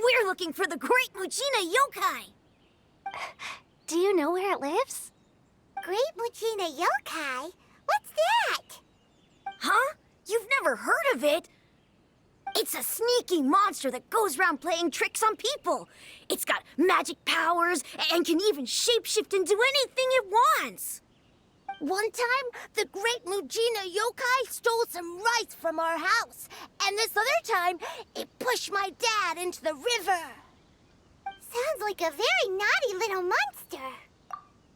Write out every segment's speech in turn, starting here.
We're looking for the great Mujina yokai! Do you know where it lives? Great Mujina yokai? What's that? Huh? You've never heard of it? It's a sneaky monster that goes around playing tricks on people. It's got magic powers and can even shapeshift into anything it wants. One time, the great Mujina yokai stole some rice from our house. And this other time, it pushed my dad into the river. Sounds like a very naughty little monster.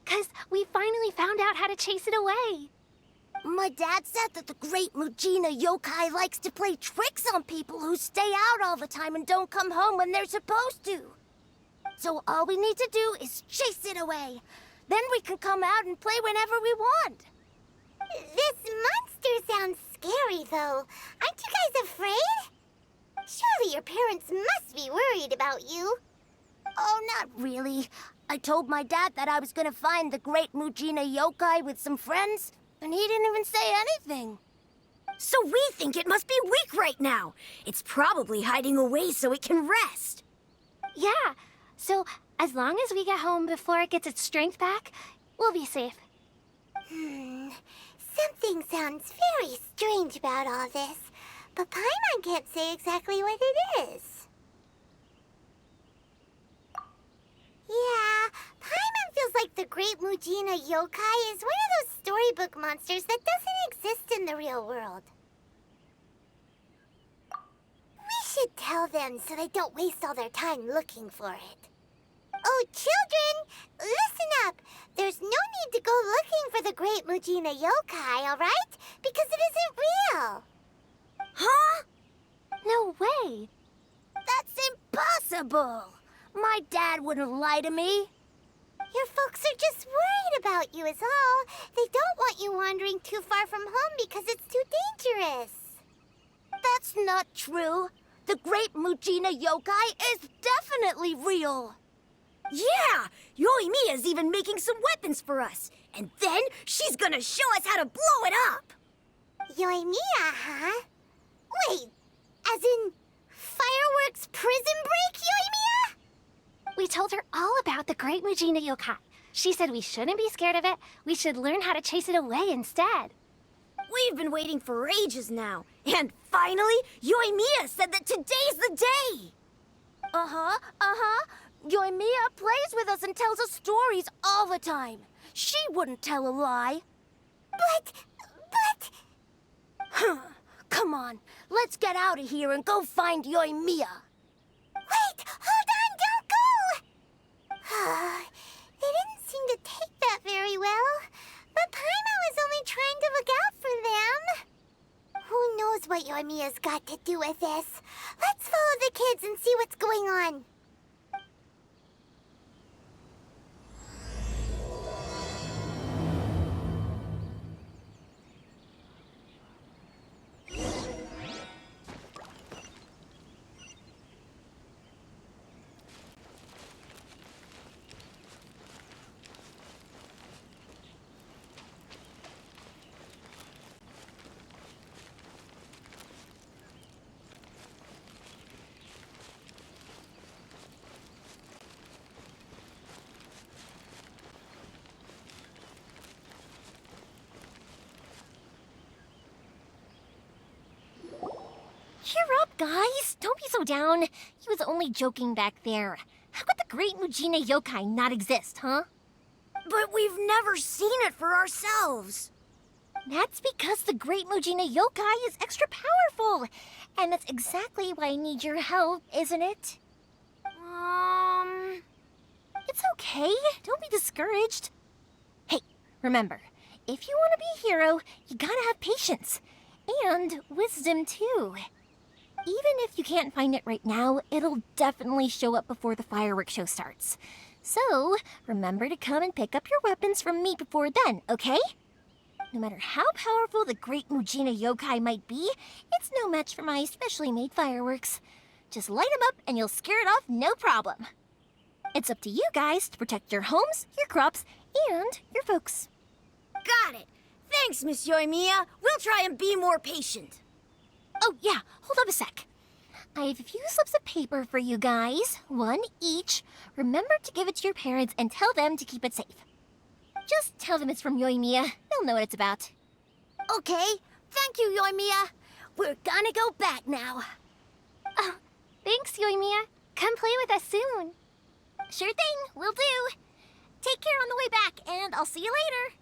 'Cause we finally found out how to chase it away. My dad said that the great Mujina yokai likes to play tricks on people who stay out all the time and don't come home when they're supposed to. So all we need to do is chase it away. Then we can come out and play whenever we want. This monster sounds scary, though. Aren't you guys afraid? Surely your parents must be worried about you. Oh, not really. I told my dad that I was gonna find the great Mujina yokai with some friends, and he didn't even say anything. So we think it must be weak right now. It's probably hiding away so it can rest. Yeah, so as long as we get home before it gets its strength back, we'll be safe. Something sounds very strange about all this, but Paimon can't say exactly what it is. Yeah, Paimon feels like the great Mujina yokai is one of those storybook monsters that doesn't exist in the real world. We should tell them so they don't waste all their time looking for it. Oh, children, listen up. There's no need to go looking for the great Mujina yokai, all right? Because it isn't real. Huh? No way. That's impossible. My dad wouldn't lie to me. Your folks are just worried about you is all. They don't want you wandering too far from home because it's too dangerous. That's not true. The great Mujina yokai is definitely real. Yeah! Yoimiya's even making some weapons for us. And then she's gonna show us how to blow it up! Yoimiya, huh? Wait, as in fireworks prison break, Yoimiya? We told her all about the great Mujina yokai. She said we shouldn't be scared of it. We should learn how to chase it away instead. We've been waiting for ages now. And finally, Yoimiya said that today's the day! Yoimiya plays with us and tells us stories all the time. She wouldn't tell a lie. But... Come on, let's get out of here and go find Yoimiya. Wait, hold on, don't go! They didn't seem to take that very well. But Paimon was only trying to look out for them. Who knows what Yoimiya's got to do with this? Let's follow the kids and see what's going on. Cheer up, guys. Don't be so down. He was only joking back there. How could the great Mujina yokai not exist, huh? But we've never seen it for ourselves. That's because the great Mujina yokai is extra powerful. And that's exactly why I need your help, isn't it? It's okay. Don't be discouraged. Hey, remember, if you want to be a hero, you gotta have patience. And wisdom, too. Even if you can't find it right now, it'll definitely show up before the fireworks show starts. So, remember to come and pick up your weapons from me before then, okay? No matter how powerful the great Mujina yokai might be, it's no match for my specially made fireworks. Just light them up and you'll scare it off no problem. It's up to you guys to protect your homes, your crops, and your folks. Got it. Thanks, Miss Yoimiya. We'll try and be more patient. Oh yeah, hold up a sec. I have a few slips of paper for you guys, one each. Remember to give it to your parents and tell them to keep it safe. Just tell them it's from Yoimiya. They'll know what it's about. Okay, thank you, Yoimiya. We're gonna go back now. Oh, thanks, Yoimiya. Come play with us soon. Sure thing, will do. Take care on the way back, and I'll see you later.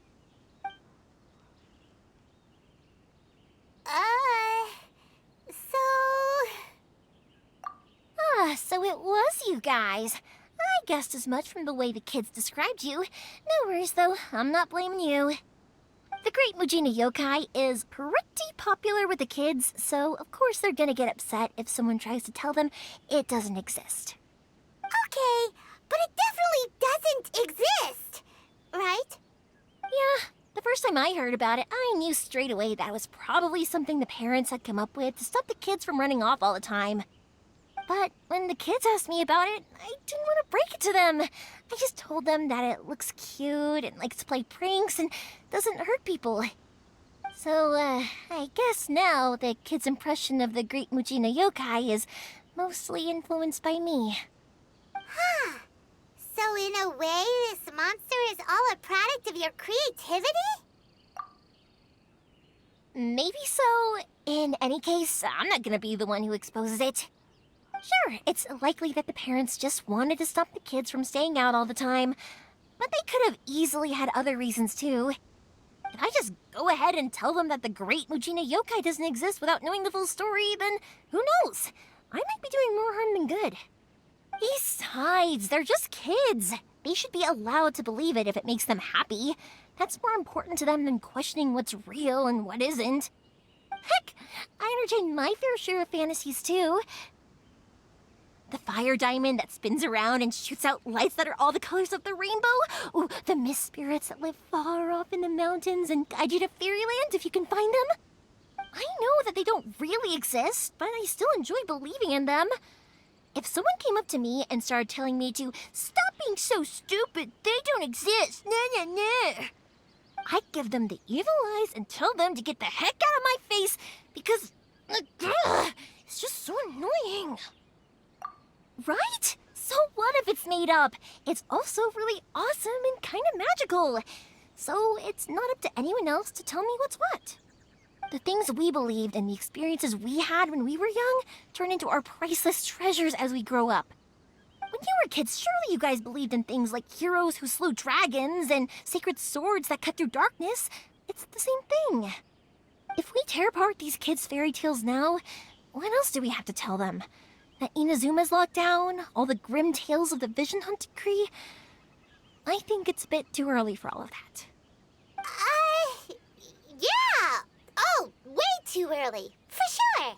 So it was you guys. I guessed as much from the way the kids described you. No worries, though. I'm not blaming you. The Great Mujina Yokai is pretty popular with the kids, so of course they're gonna get upset if someone tries to tell them it doesn't exist. Okay, but it definitely doesn't exist, right? Yeah, the first time I heard about it, I knew straight away that was probably something the parents had come up with to stop the kids from running off all the time. But when the kids asked me about it, I didn't want to break it to them. I just told them that it looks cute and likes to play pranks and doesn't hurt people. So, I guess now the kids' impression of the Great Mujina Yokai is mostly influenced by me. Huh. So in a way, this monster is all a product of your creativity? Maybe so. In any case, I'm not gonna be the one who exposes it. Sure, it's likely that the parents just wanted to stop the kids from staying out all the time, but they could have easily had other reasons too. If I just go ahead and tell them that the Great Mujina Yokai doesn't exist without knowing the full story, then who knows? I might be doing more harm than good. Besides, they're just kids. They should be allowed to believe it if it makes them happy. That's more important to them than questioning what's real and what isn't. Heck, I entertain my fair share of fantasies too. The fire diamond that spins around and shoots out lights that are all the colors of the rainbow. Ooh, the mist spirits that live far off in the mountains and guide you to fairyland if you can find them. I know that they don't really exist, but I still enjoy believing in them. If someone came up to me and started telling me to stop being so stupid, they don't exist, nah. I'd give them the evil eyes and tell them to get the heck out of my face because it's just so annoying. Right? So what if it's made up? It's also really awesome and kind of magical. So it's not up to anyone else to tell me what's what. The things we believed and the experiences we had when we were young turn into our priceless treasures as we grow up. When you were kids, surely you guys believed in things like heroes who slew dragons and sacred swords that cut through darkness. It's the same thing. If we tear apart these kids' fairy tales now, what else do we have to tell them? That Inazuma's locked down, all the grim tales of the Vision Hunt decree? I think it's a bit too early for all of that. Yeah! Oh, way too early, for sure!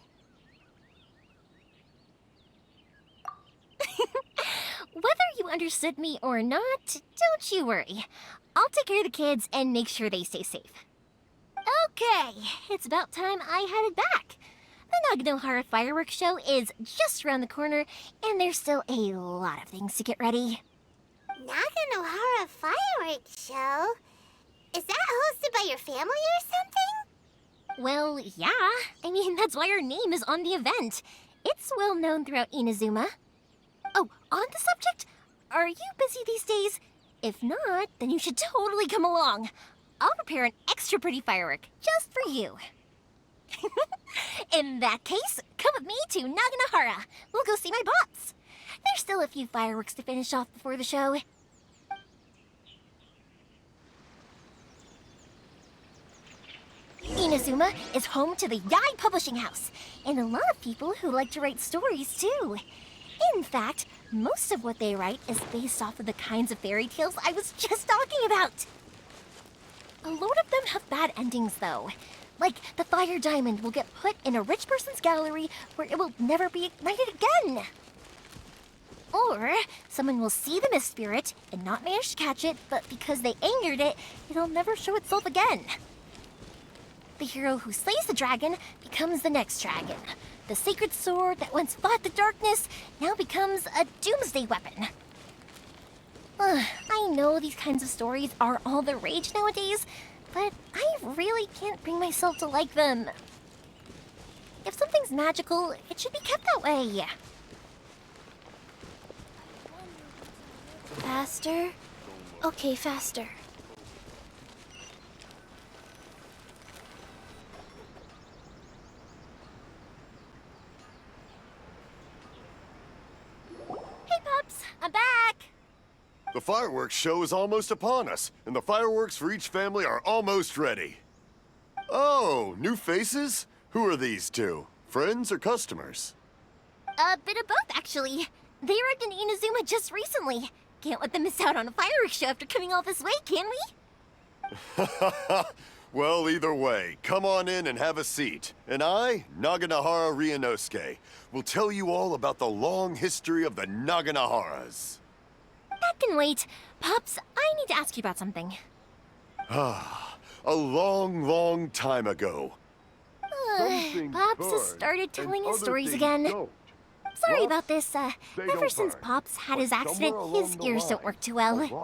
Whether you understood me or not, don't you worry. I'll take care of the kids and make sure they stay safe. Okay, it's about time I headed back. The Naganohara fireworks show is just around the corner, and there's still a lot of things to get ready. Naganohara fireworks show? Is that hosted by your family or something? Well, yeah. I mean, that's why our name is on the event. It's well known throughout Inazuma. Oh, on the subject, are you busy these days? If not, then you should totally come along. I'll prepare an extra pretty firework just for you. In that case, come with me to Naganohara. We'll go see my bots. There's still a few fireworks to finish off before the show. Inazuma is home to the Yai Publishing House, and a lot of people who like to write stories too. In fact, most of what they write is based off of the kinds of fairy tales I was just talking about. A lot of them have bad endings, though. Like, the fire diamond will get put in a rich person's gallery where it will never be ignited again. Or someone will see the mist spirit and not manage to catch it, but because they angered it, it'll never show itself again. The hero who slays the dragon becomes the next dragon. The sacred sword that once fought the darkness now becomes a doomsday weapon. I know these kinds of stories are all the rage nowadays, but I really can't bring myself to like them. If something's magical, it should be kept that way. Faster? Okay, faster. Hey, Pops, I'm back. The fireworks show is almost upon us, and the fireworks for each family are almost ready. Oh, new faces? Who are these two? Friends or customers? A bit of both, actually. They arrived in Inazuma just recently. Can't let them miss out on a fireworks show after coming all this way, can we? Well, either way, come on in and have a seat. And I, Naganahara Ryunosuke, will tell you all about the long history of the Naganaharas. That can wait. Pops, I need to ask you about something. A long, long time ago. Pops has started telling his stories again. Sorry about this. Ever since Pops had his accident, his ears don't work too well. Really?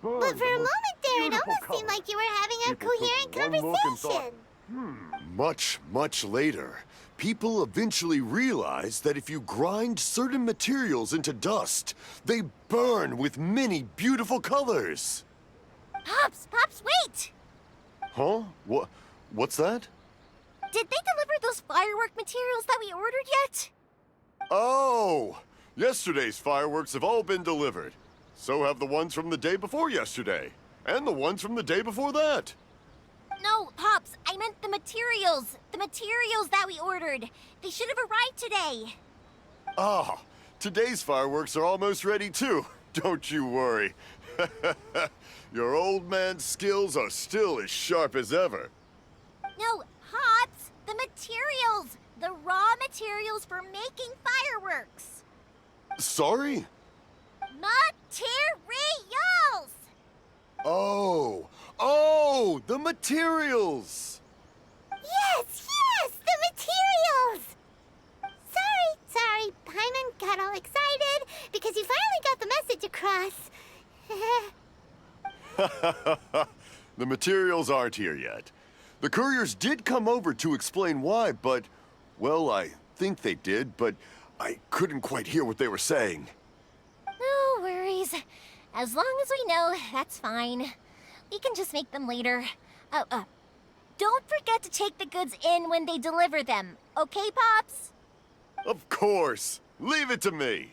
But for a moment there, it almost seemed like you were having a coherent conversation. Much, much later, people eventually realized that if you grind certain materials into dust, they burn with many beautiful colors. Pops, wait! Huh? What's that? Did they deliver those firework materials that we ordered yet? Oh! Yesterday's fireworks have all been delivered. So have the ones from the day before yesterday. And the ones from the day before that. No, Pops, I meant the materials. The materials that we ordered. They should have arrived today. Ah, today's fireworks are almost ready too. Don't you worry. Your old man's skills are still as sharp as ever. No, Pops, the materials. The raw materials for making fireworks. Sorry? Materials! Oh, the materials! Yes, the materials! Sorry, Paimon got all excited because he finally got the message across. The materials aren't here yet. The couriers did come over to explain why, but, well, I think they did, but I couldn't quite hear what they were saying. No worries. As long as we know, that's fine. We can just make them later. Don't forget to take the goods in when they deliver them, okay, Pops? Of course. Leave it to me.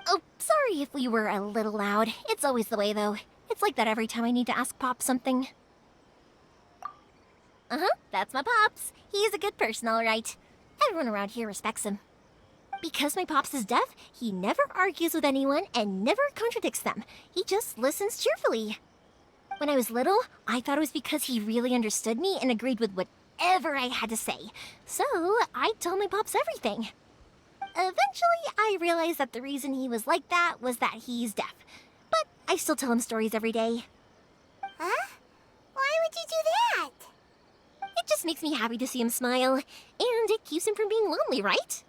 Oh, sorry if we were a little loud. It's always the way, though. It's like that every time I need to ask Pops something. That's my Pops. He's a good person, all right. Everyone around here respects him. Because my Pops is deaf, he never argues with anyone and never contradicts them. He just listens cheerfully. When I was little, I thought it was because he really understood me and agreed with whatever I had to say. So, I told my Pops everything. Eventually, I realized that the reason he was like that was that he's deaf. But I still tell him stories every day. Huh? Why would you do that? It just makes me happy to see him smile, and it keeps him from being lonely, right?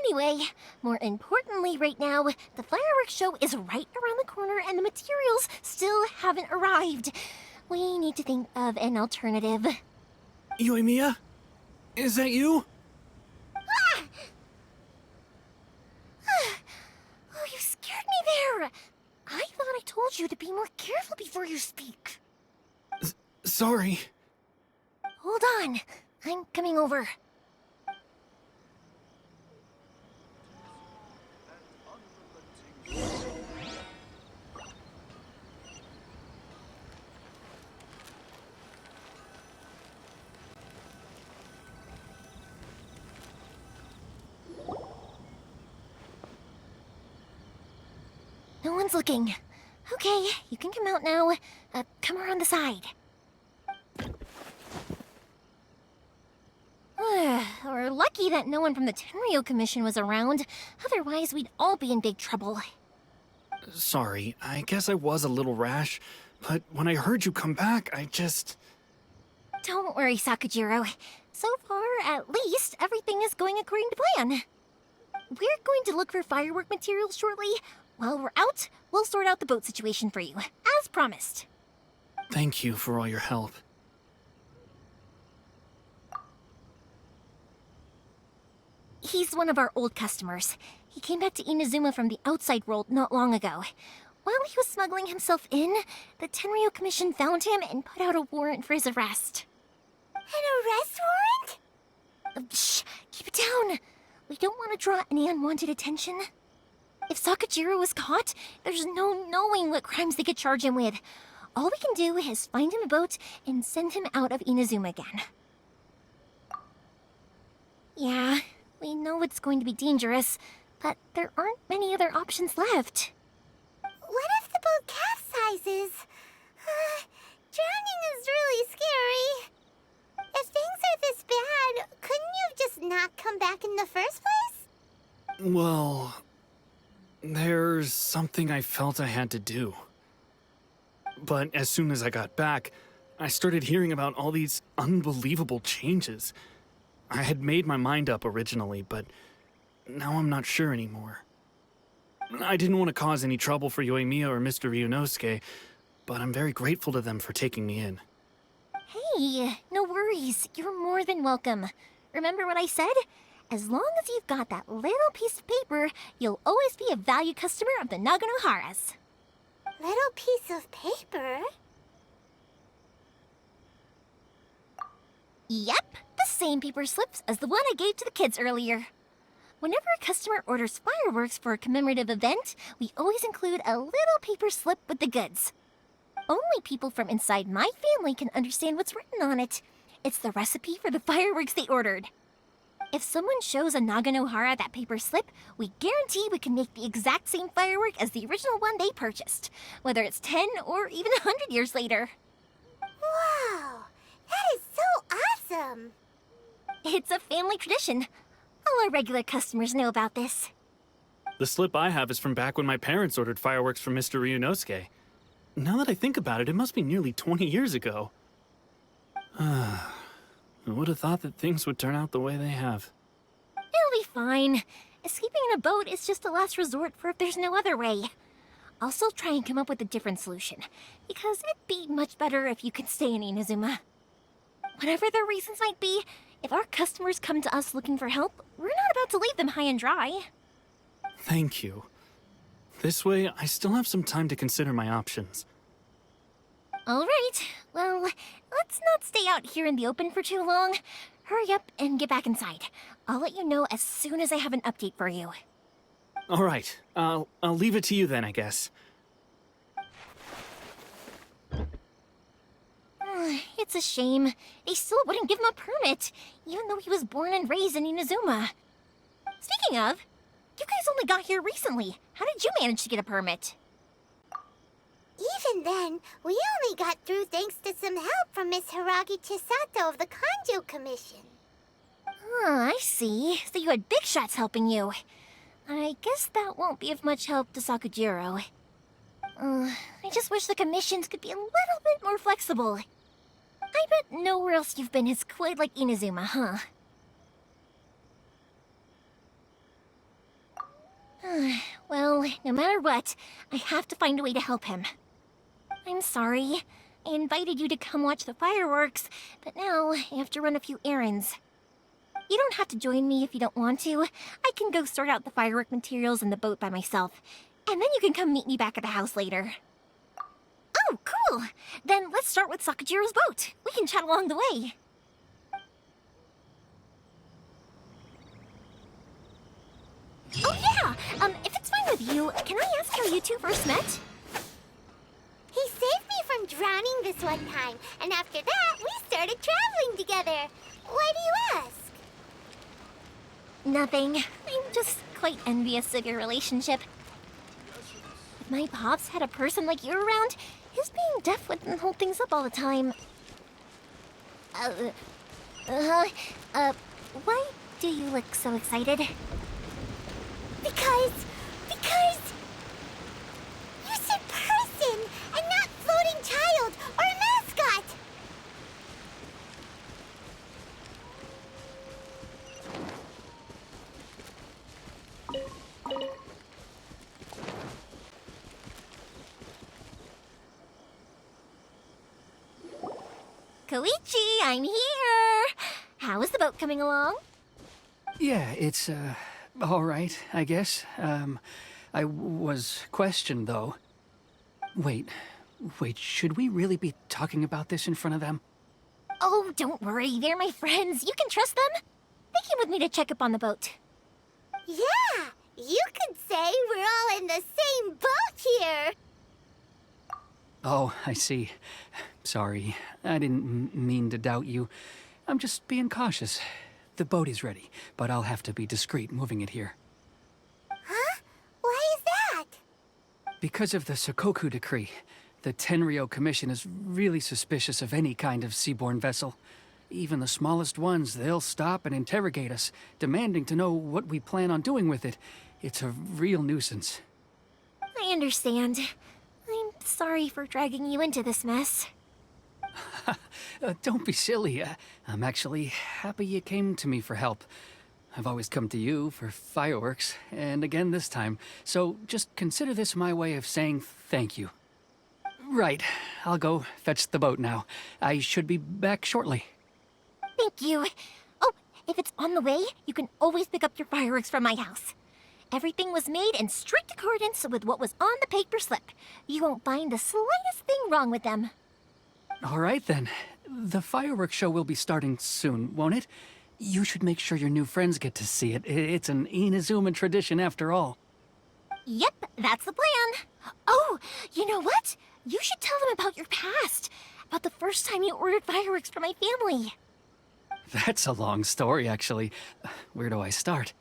Anyway, more importantly right now, the fireworks show is right around the corner and the materials still haven't arrived. We need to think of an alternative. Yoimiya? Is that you? Oh, you scared me there! I thought I told you to be more careful before you speak. Sorry. Hold on, I'm coming over. No one's looking. Okay, you can come out now. Come around the side. lucky that no one from the Tenryo Commission was around. Otherwise, we'd all be in big trouble. Sorry, I guess I was a little rash, but when I heard you come back, I just... Don't worry, Sakujiro. So far, at least, everything is going according to plan. We're going to look for firework materials shortly. While we're out, we'll sort out the boat situation for you, as promised. Thank you for all your help. He's one of our old customers. He came back to Inazuma from the outside world not long ago. While he was smuggling himself in, the Tenryo Commission found him and put out a warrant for his arrest. An arrest warrant? Shh! Keep it down! We don't want to draw any unwanted attention. If Sakujiro was caught, there's no knowing what crimes they could charge him with. All we can do is find him a boat and send him out of Inazuma again. Yeah, we know it's going to be dangerous, but there aren't many other options left. What if the boat capsizes? Drowning is really scary. If things are this bad, couldn't you have just not come back in the first place? Well, there's something I felt I had to do. But as soon as I got back, I started hearing about all these unbelievable changes. I had made my mind up originally, but now I'm not sure anymore. I didn't want to cause any trouble for Yoimiya or Mr. Ryunosuke, but I'm very grateful to them for taking me in. Hey, no worries. You're more than welcome. Remember what I said? As long as you've got that little piece of paper, you'll always be a valued customer of the Naganoharas. Little piece of paper? Yep, the same paper slips as the one I gave to the kids earlier. Whenever a customer orders fireworks for a commemorative event, we always include a little paper slip with the goods. Only people from inside my family can understand what's written on it. It's the recipe for the fireworks they ordered. If someone shows a Naganohara that paper slip, we guarantee we can make the exact same firework as the original one they purchased, whether it's 10 or even 100 years later. Wow, that is so awesome! It's a family tradition. All our regular customers know about this. The slip I have is from back when my parents ordered fireworks from Mr. Ryunosuke. Now that I think about it, it must be nearly 20 years ago. I would have thought that things would turn out the way they have. It'll be fine. Escaping in a boat is just a last resort for if there's no other way. I'll still try and come up with a different solution, because it'd be much better if you could stay in Inazuma. Whatever their reasons might be, if our customers come to us looking for help, we're not about to leave them high and dry. Thank you. This way, I still have some time to consider my options. All right, well, let's not stay out here in the open for too long. Hurry up and get back inside. I'll let you know as soon as I have an update for you. All right, I'll leave it to you then, I guess. It's a shame. They still wouldn't give him a permit, even though he was born and raised in Inazuma. Speaking of, you guys only got here recently. How did you manage to get a permit? Even then, we only got through thanks to some help from Miss Hiragi Chisato of the Kanjo Commission. I see. So you had big shots helping you. I guess that won't be of much help to Sakujiro. I just wish the commissions could be a little bit more flexible. I bet nowhere else you've been is quite like Inazuma, huh? Well, no matter what, I have to find a way to help him. I'm sorry. I invited you to come watch the fireworks, but now I have to run a few errands. You don't have to join me if you don't want to. I can go sort out the firework materials in the boat by myself, and then you can come meet me back at the house later. Oh, cool! Then let's start with Sakujiro's boat. We can chat along the way. Oh yeah! If it's fine with you, can I ask how you two first met? He saved me from drowning this one time, and after that, we started traveling together. Why do you ask? Nothing. I'm just quite envious of your relationship. If my pops had a person like you around, his being deaf wouldn't hold things up all the time. Why do you look so excited? Because you said person and not floating child or mascot. Koichi, I'm here! How is the boat coming along? Yeah, it's, all right, I guess. I was questioned, though. Wait, should we really be talking about this in front of them? Oh, don't worry, they're my friends. You can trust them. They came with me to check up on the boat. Yeah, you could say we're all in the same boat here. Oh, I see. Sorry, I didn't mean to doubt you. I'm just being cautious. The boat is ready, but I'll have to be discreet moving it here. Huh? Why is that? Because of the Sokoku decree, the Tenryou Commission is really suspicious of any kind of seaborne vessel. Even the smallest ones, they'll stop and interrogate us, demanding to know what we plan on doing with it. It's a real nuisance. I understand. I'm sorry for dragging you into this mess. Don't be silly. I'm actually happy you came to me for help. I've always come to you for fireworks, and again this time, so just consider this my way of saying thank you. Right, I'll go fetch the boat now. I should be back shortly. Thank you. Oh, if it's on the way, you can always pick up your fireworks from my house. Everything was made in strict accordance with what was on the paper slip. You won't find the slightest thing wrong with them. All right then. The fireworks show will be starting soon, won't it? You should make sure your new friends get to see it. It's an Inazuma tradition after all. Yep, that's the plan. Oh, you know what? You should tell them about your past. About the first time you ordered fireworks for my family. That's a long story, actually. Where do I start?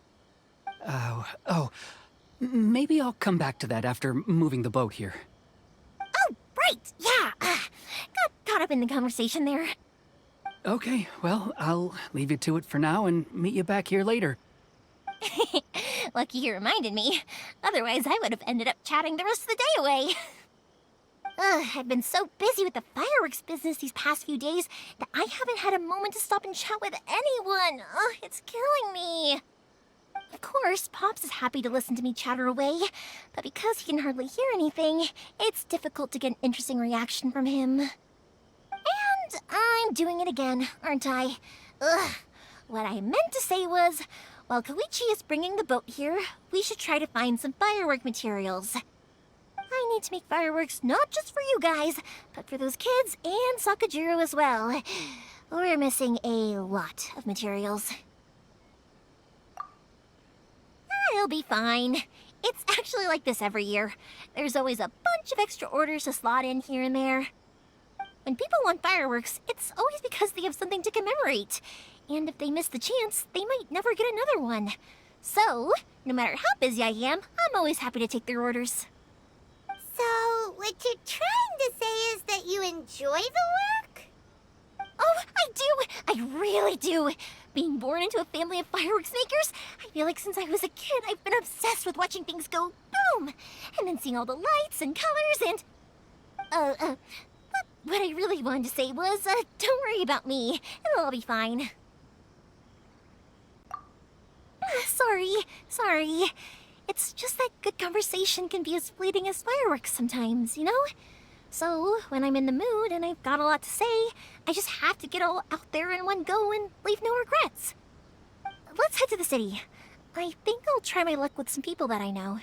Maybe I'll come back to that after moving the boat here. Oh, right, yeah. Got caught up in the conversation there. Okay, well, I'll leave you to it for now and meet you back here later. Lucky you reminded me. Otherwise, I would have ended up chatting the rest of the day away. I've been so busy with the fireworks business these past few days that I haven't had a moment to stop and chat with anyone. It's killing me. Of course, Pops is happy to listen to me chatter away, but because he can hardly hear anything, it's difficult to get an interesting reaction from him. And I'm doing it again, aren't I? What I meant to say was, while Koichi is bringing the boat here, we should try to find some firework materials. I need to make fireworks not just for you guys, but for those kids and Sakajiro as well. We're missing a lot of materials. It'll be fine. It's actually like this every year. There's always a bunch of extra orders to slot in here and there. When people want fireworks, it's always because they have something to commemorate. And if they miss the chance, they might never get another one. So, no matter how busy I am, I'm always happy to take their orders. So, what you're trying to say is that you enjoy the work? Oh, I do! I really do! Being born into a family of fireworks makers, I feel like since I was a kid, I've been obsessed with watching things go boom! And then seeing all the lights and colors and... What I really wanted to say was, don't worry about me. It'll all be fine. Sorry. It's just that good conversation can be as fleeting as fireworks sometimes, you know? So, when I'm in the mood and I've got a lot to say, I just have to get all out there in one go and leave no regrets. Let's head to the city. I think I'll try my luck with some people that I know.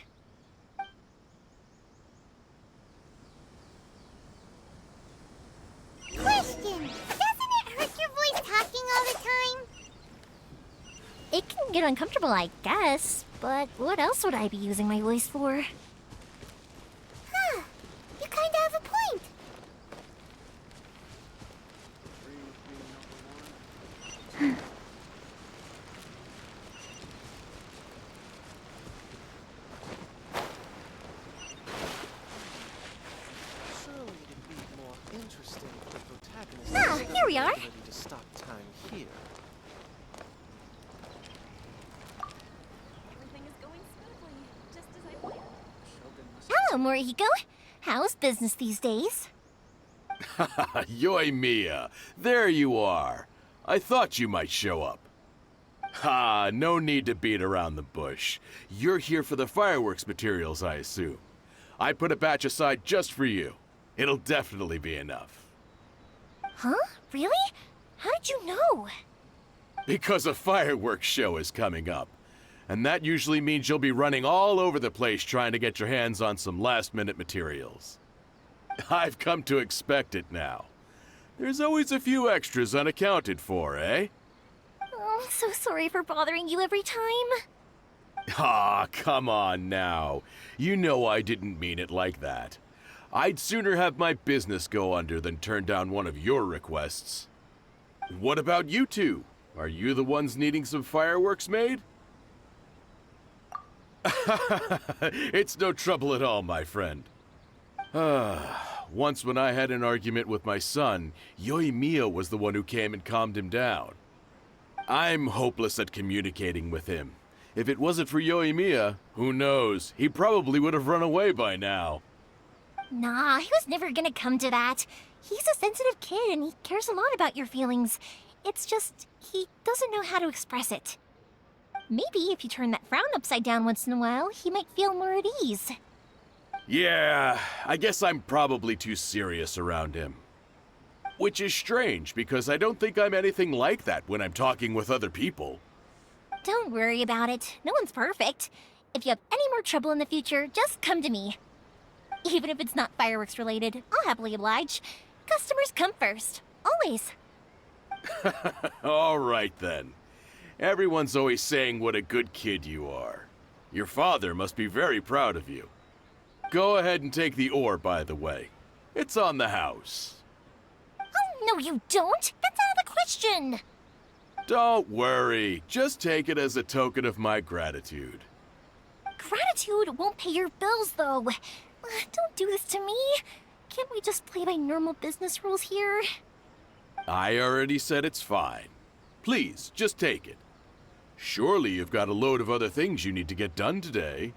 Question! Doesn't it hurt your voice talking all the time? It can get uncomfortable, I guess, but what else would I be using my voice for? Huh. You kinda have a point. Surely it'd be more interesting for the protagonist Ah, here we are. to stop time here. Hello, Morihiko. How's business these days? Yoimiya, there you are. I thought you might show up. Ha, no need to beat around the bush. You're here for the fireworks materials, I assume. I put a batch aside just for you. It'll definitely be enough. Huh? Really? How did you know? Because a fireworks show is coming up. And that usually means you'll be running all over the place trying to get your hands on some last-minute materials. I've come to expect it now. There's always a few extras unaccounted for, eh? Oh, I'm so sorry for bothering you every time. Ah, come on now. You know I didn't mean it like that. I'd sooner have my business go under than turn down one of your requests. What about you two? Are you the ones needing some fireworks made? It's no trouble at all, my friend. Once when I had an argument with my son, Yoimiya was the one who came and calmed him down. I'm hopeless at communicating with him. If it wasn't for Yoimiya, who knows, he probably would have run away by now. Nah, he was never gonna come to that. He's a sensitive kid and he cares a lot about your feelings. It's just, he doesn't know how to express it. Maybe if you turn that frown upside down once in a while, he might feel more at ease. Yeah, I guess I'm probably too serious around him. Which is strange, because I don't think I'm anything like that when I'm talking with other people. Don't worry about it. No one's perfect. If you have any more trouble in the future, just come to me. Even if it's not fireworks related, I'll happily oblige. Customers come first. Always. All right then. Everyone's always saying what a good kid you are. Your father must be very proud of you. Go ahead and take the ore, by the way. It's on the house. Oh, no you don't. That's out of the question. Don't worry. Just take it as a token of my gratitude. Gratitude won't pay your bills, though. Don't do this to me. Can't we just play by normal business rules here? I already said it's fine. Please, just take it. Surely you've got a load of other things you need to get done today.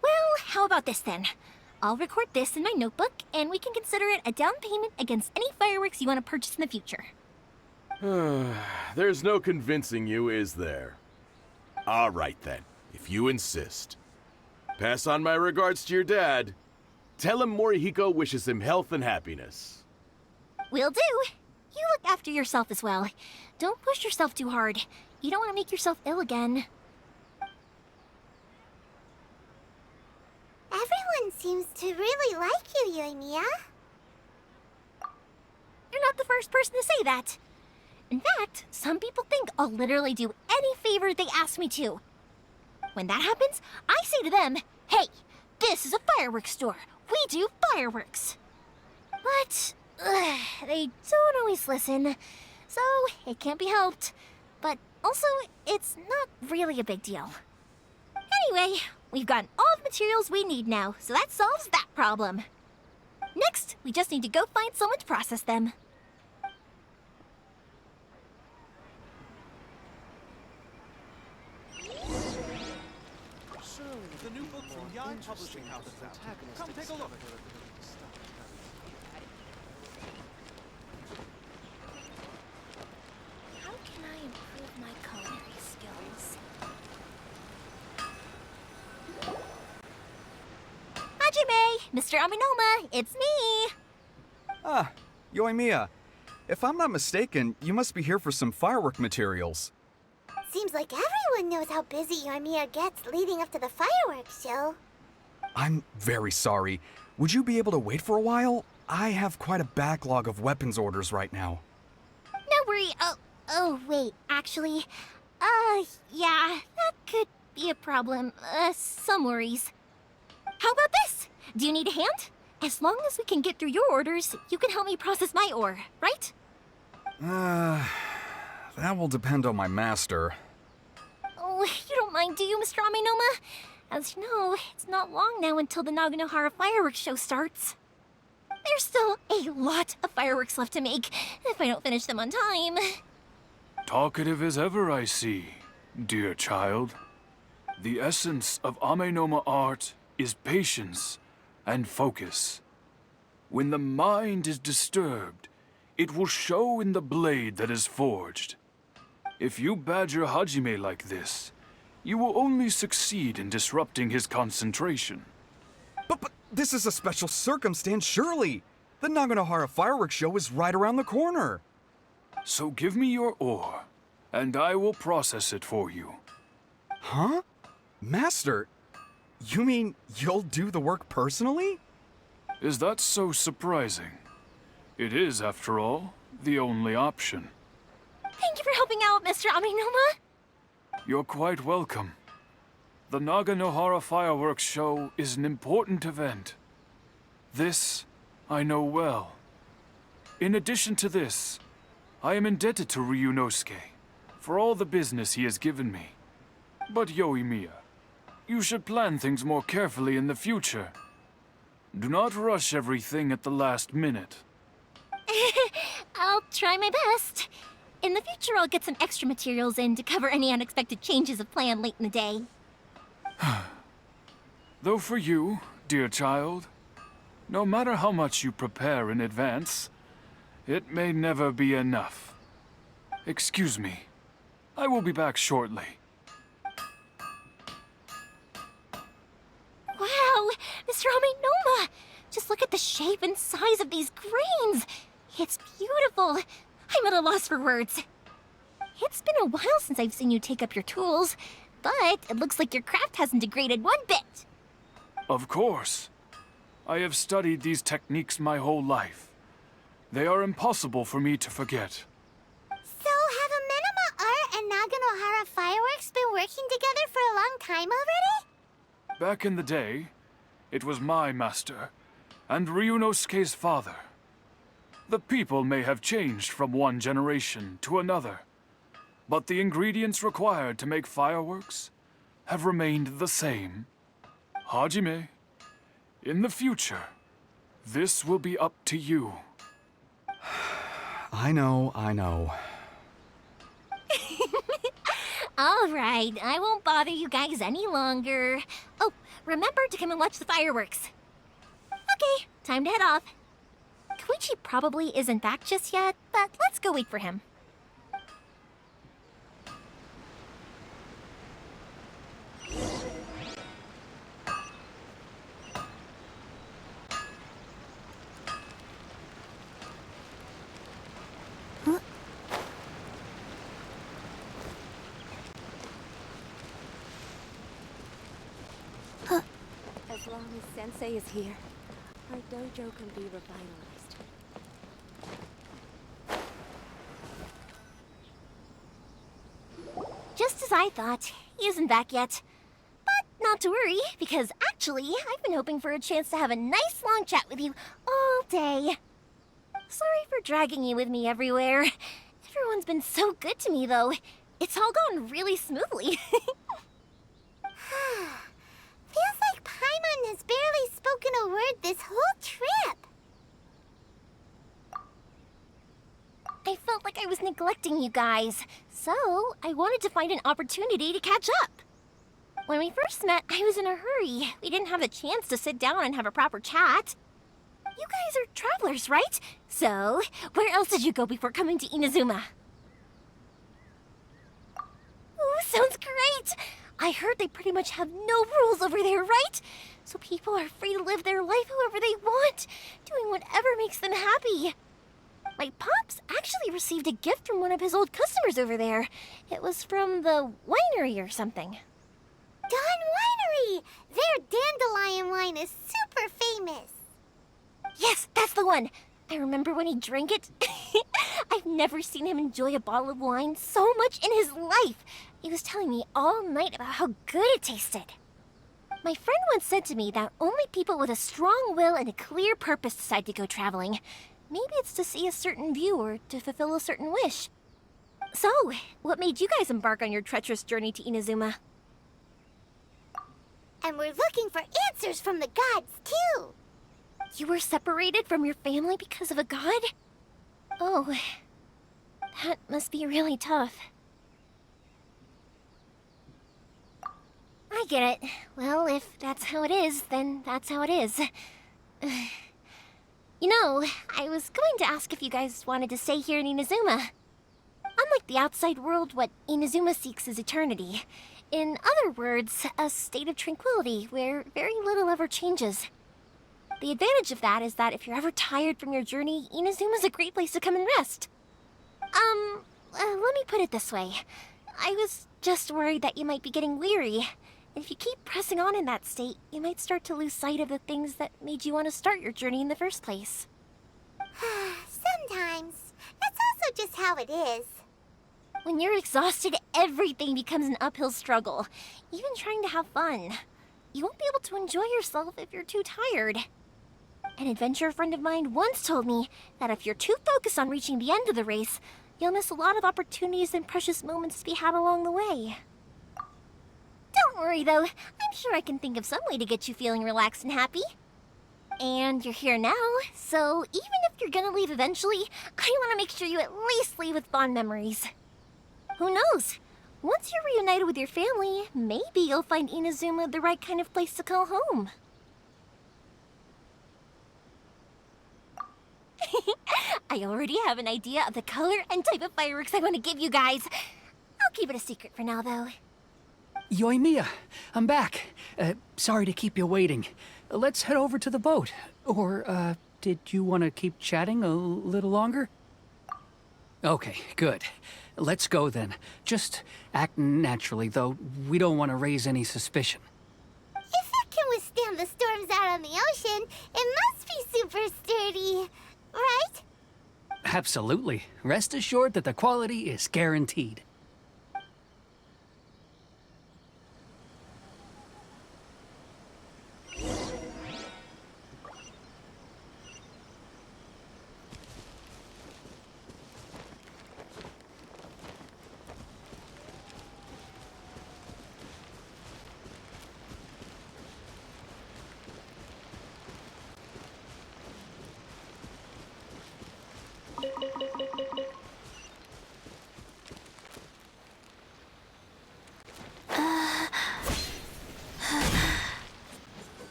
Well, how about this then? I'll record this in my notebook, and we can consider it a down payment against any fireworks you want to purchase in the future. There's no convincing you, is there? All right then, if you insist. Pass on my regards to your dad. Tell him Morihiko wishes him health and happiness. Will do. You look after yourself as well. Don't push yourself too hard. You don't want to make yourself ill again. Everyone seems to really like you, Yoimiya. You're not the first person to say that. In fact, some people think I'll literally do any favor they ask me to. When that happens, I say to them, hey, this is a fireworks store. We do fireworks. But they don't always listen, so it can't be helped. But also, it's not really a big deal. Anyway, we've gotten all the materials we need now, so that solves that problem. Next, we just need to go find someone to process them. The new book from Yan Publishing House is out. Come take a look. How can I improve my culinary skills? Hajime! Mr. Aminoma, it's me! Ah, Yoimiya. If I'm not mistaken, you must be here for some firework materials. Seems like everyone knows how busy Yoimiya gets leading up to the fireworks show. I'm very sorry. Would you be able to wait for a while? I have quite a backlog of weapons orders right now. No worry. Oh, wait, actually. Yeah, that could be a problem. Some worries. How about this? Do you need a hand? As long as we can get through your orders, you can help me process my ore, right? That will depend on my master. Oh, you don't mind, do you, Mr. Aminoma? As you know, it's not long now until the Naganohara fireworks show starts. There's still a lot of fireworks left to make, if I don't finish them on time. Talkative as ever, I see, dear child. The essence of amenoma art is patience and focus. When the mind is disturbed, it will show in the blade that is forged. If you badger Hajime like this, you will only succeed in disrupting his concentration. But this is a special circumstance, surely. The Naganohara fireworks show is right around the corner. So give me your ore, and I will process it for you. Huh? Master, you mean you'll do the work personally? Is that so surprising? It is, after all, the only option. Thank you for helping out, Mr. Amenoma. You're quite welcome. The Naganohara fireworks show is an important event. This I know well. In addition to this, I am indebted to Ryunosuke for all the business he has given me. But Yoimiya, you should plan things more carefully in the future. Do not rush everything at the last minute. I'll try my best. In the future, I'll get some extra materials in to cover any unexpected changes of plan late in the day. Though for you, dear child, no matter how much you prepare in advance, it may never be enough. Excuse me. I will be back shortly. Wow, Mr. Amenoma! Just look at the shape and size of these grains! It's beautiful! I'm at a loss for words. It's been a while since I've seen you take up your tools, but it looks like your craft hasn't degraded one bit. Of course. I have studied these techniques my whole life. They are impossible for me to forget. So, have Amenoma Art and Naganohara Fireworks been working together for a long time already? Back in the day, it was my master, and Ryunosuke's father. The people may have changed from one generation to another, but the ingredients required to make fireworks have remained the same. Hajime, in the future, this will be up to you. I know. All right, I won't bother you guys any longer. Oh, remember to come and watch the fireworks. Okay, time to head off. Koichi probably isn't back just yet, but let's go wait for him. As long as Sensei is here, our dojo can be revitalized. Just as I thought, he isn't back yet. But not to worry, because actually, I've been hoping for a chance to have a nice long chat with you all day. Sorry for dragging you with me everywhere. Everyone's been so good to me, though. It's all gone really smoothly. Feels like Paimon has barely spoken a word this whole trip. I felt like I was neglecting you guys, so I wanted to find an opportunity to catch up. When we first met, I was in a hurry. We didn't have the chance to sit down and have a proper chat. You guys are travelers, right? So, where else did you go before coming to Inazuma? Ooh, sounds great! I heard they pretty much have no rules over there, right? So people are free to live their life however they want, doing whatever makes them happy. My pops actually received a gift from one of his old customers over there. It was from the winery or something. Dawn Winery! Their dandelion wine is super famous. Yes, that's the one. I remember when he drank it. I've never seen him enjoy a bottle of wine so much in his life. He was telling me all night about how good it tasted. My friend once said to me that only people with a strong will and a clear purpose decide to go traveling. Maybe it's to see a certain view or to fulfill a certain wish. So, what made you guys embark on your treacherous journey to Inazuma? And we're looking for answers from the gods, too. You were separated from your family because of a god? Oh, that must be really tough. get it. Well, if that's how it is, then that's how it is. You know, I was going to ask if you guys wanted to stay here in Inazuma. Unlike the outside world, what Inazuma seeks is eternity. In other words, a state of tranquility where very little ever changes. The advantage of that is that if you're ever tired from your journey, Inazuma's a great place to come and rest. Let me put it this way. I was just worried that you might be getting weary. And if you keep pressing on in that state, you might start to lose sight of the things that made you want to start your journey in the first place. Sometimes. That's also just how it is. When you're exhausted, everything becomes an uphill struggle. Even trying to have fun. You won't be able to enjoy yourself if you're too tired. An adventurer friend of mine once told me that if you're too focused on reaching the end of the race, you'll miss a lot of opportunities and precious moments to be had along the way. Don't worry though, I'm sure I can think of some way to get you feeling relaxed and happy. And you're here now, so even if you're gonna leave eventually, I want to make sure you at least leave with fond memories. Who knows? Once you're reunited with your family, maybe you'll find Inazuma the right kind of place to call home. I already have an idea of the color and type of fireworks I want to give you guys. I'll keep it a secret for now, though. Yoimiya, I'm back. Sorry to keep you waiting. Let's head over to the boat. Or, did you want to keep chatting a little longer? Okay, good. Let's go then. Just act naturally, though we don't want to raise any suspicion. If it can withstand the storms out on the ocean, it must be super sturdy, right? Absolutely. Rest assured that the quality is guaranteed.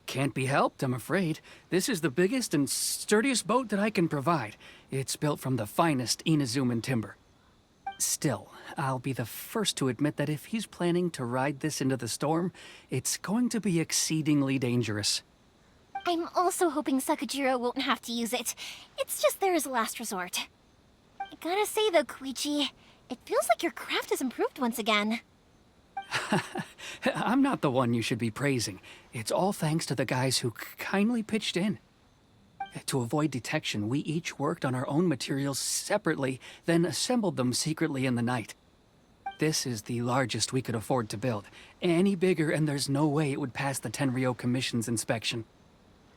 Can't be helped, I'm afraid. This is the biggest and sturdiest boat that I can provide. It's built from the finest Inazuman timber. Still, I'll be the first to admit that if he's planning to ride this into the storm, it's going to be exceedingly dangerous. I'm also hoping Sakajiro won't have to use it. It's just there as a last resort. I gotta say though, Koichi, it feels like your craft has improved once again. I'm not the one you should be praising. It's all thanks to the guys who kindly pitched in. To avoid detection, we each worked on our own materials separately, then assembled them secretly in the night. This is the largest we could afford to build. Any bigger and there's no way it would pass the Tenryou Commission's inspection.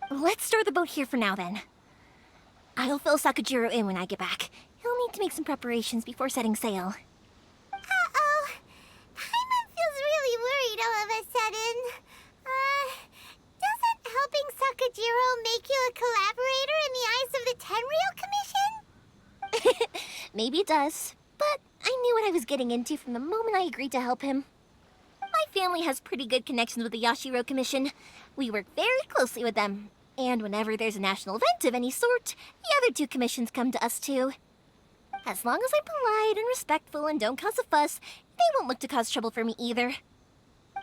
Let's store the boat here for now then. I'll fill Sakajiro in when I get back. He'll need to make some preparations before setting sail. Uh-oh. Paimon feels really worried all of a sudden. Doesn't helping Sakajiro make you a collaborator in the eyes of the Tenryou Commission? Maybe it does, but I knew what I was getting into from the moment I agreed to help him. My family has pretty good connections with the Yashiro Commission. We work very closely with them, and whenever there's a national event of any sort, the other two commissions come to us too. As long as I'm polite and respectful and don't cause a fuss, they won't look to cause trouble for me either.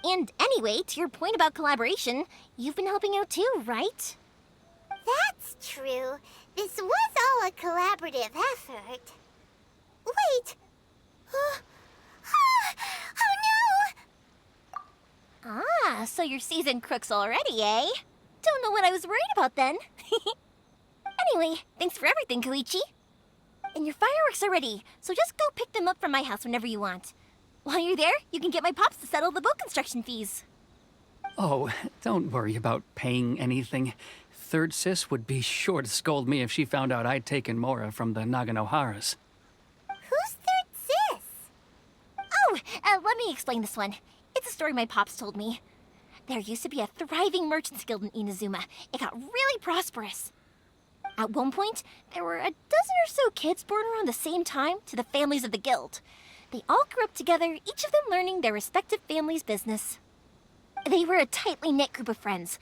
And anyway, to your point about collaboration, you've been helping out too, right? That's true. This was all a collaborative effort. Wait! Oh no! Ah, so you're seasoned crooks already, eh? Don't know what I was worried about then. Anyway, thanks for everything, Koichi. And your fireworks are ready, so just go pick them up from my house whenever you want. While you're there, you can get my pops to settle the boat construction fees. Oh, don't worry about paying anything. Third Sis would be sure to scold me if she found out I'd taken Mora from the Naganoharas. Who's Third Sis? Oh, let me explain this one. It's a story my pops told me. There used to be a thriving merchants guild in Inazuma. It got really prosperous. At one point, there were a dozen or so kids born around the same time to the families of the guild. They all grew up together, each of them learning their respective family's business. They were a tightly knit group of friends,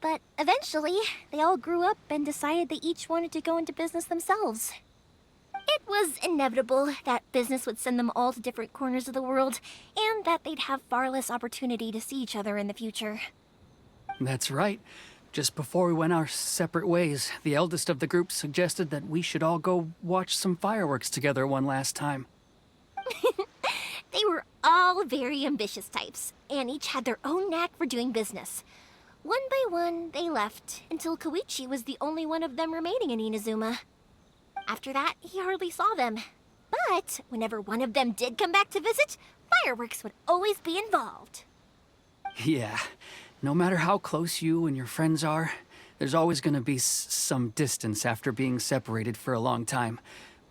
but eventually, they all grew up and decided they each wanted to go into business themselves. It was inevitable that business would send them all to different corners of the world, and that they'd have far less opportunity to see each other in the future. That's right. Just before we went our separate ways, the eldest of the group suggested that we should all go watch some fireworks together one last time. They were all very ambitious types, and each had their own knack for doing business. One by one, they left, until Koichi was the only one of them remaining in Inazuma. After that, he hardly saw them. But whenever one of them did come back to visit, fireworks would always be involved. Yeah, no matter how close you and your friends are, there's always gonna be some distance after being separated for a long time.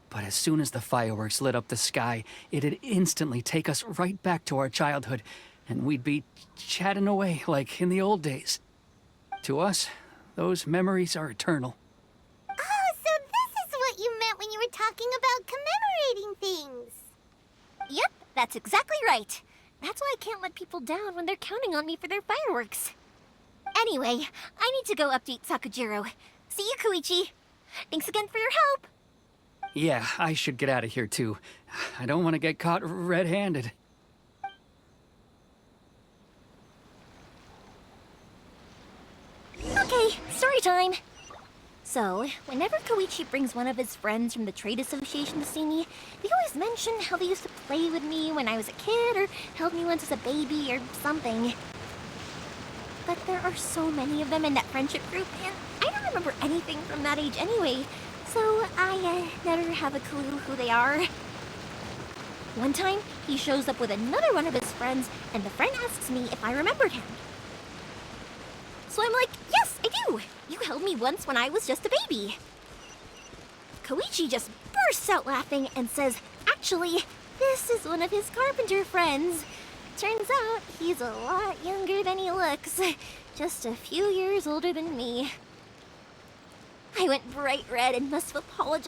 But as soon as the fireworks lit up the sky, it'd instantly take us right back to our childhood, and we'd be chatting away like in the old days. To us, those memories are eternal. Oh, so this is what you meant when you were talking about commemorating things. Yep, that's exactly right. That's why I can't let people down when they're counting on me for their fireworks. Anyway, I need to go update Sakujiro. See you, Koichi. Thanks again for your help. Yeah, I should get out of here too. I don't want to get caught red-handed. Okay, story time. So, whenever Koichi brings one of his friends from the trade association to see me, they always mention how they used to play with me when I was a kid or held me once as a baby or something. But there are so many of them in that friendship group, and I don't remember anything from that age anyway, so I never have a clue who they are. One time, he shows up with another one of his friends, and the friend asks me if I remembered him. So I'm like, yes, I do! You held me once when I was just a baby. Koichi just bursts out laughing and says, actually, this is one of his carpenter friends. Turns out, he's a lot younger than he looks. Just a few years older than me. I went bright red and must have apologized.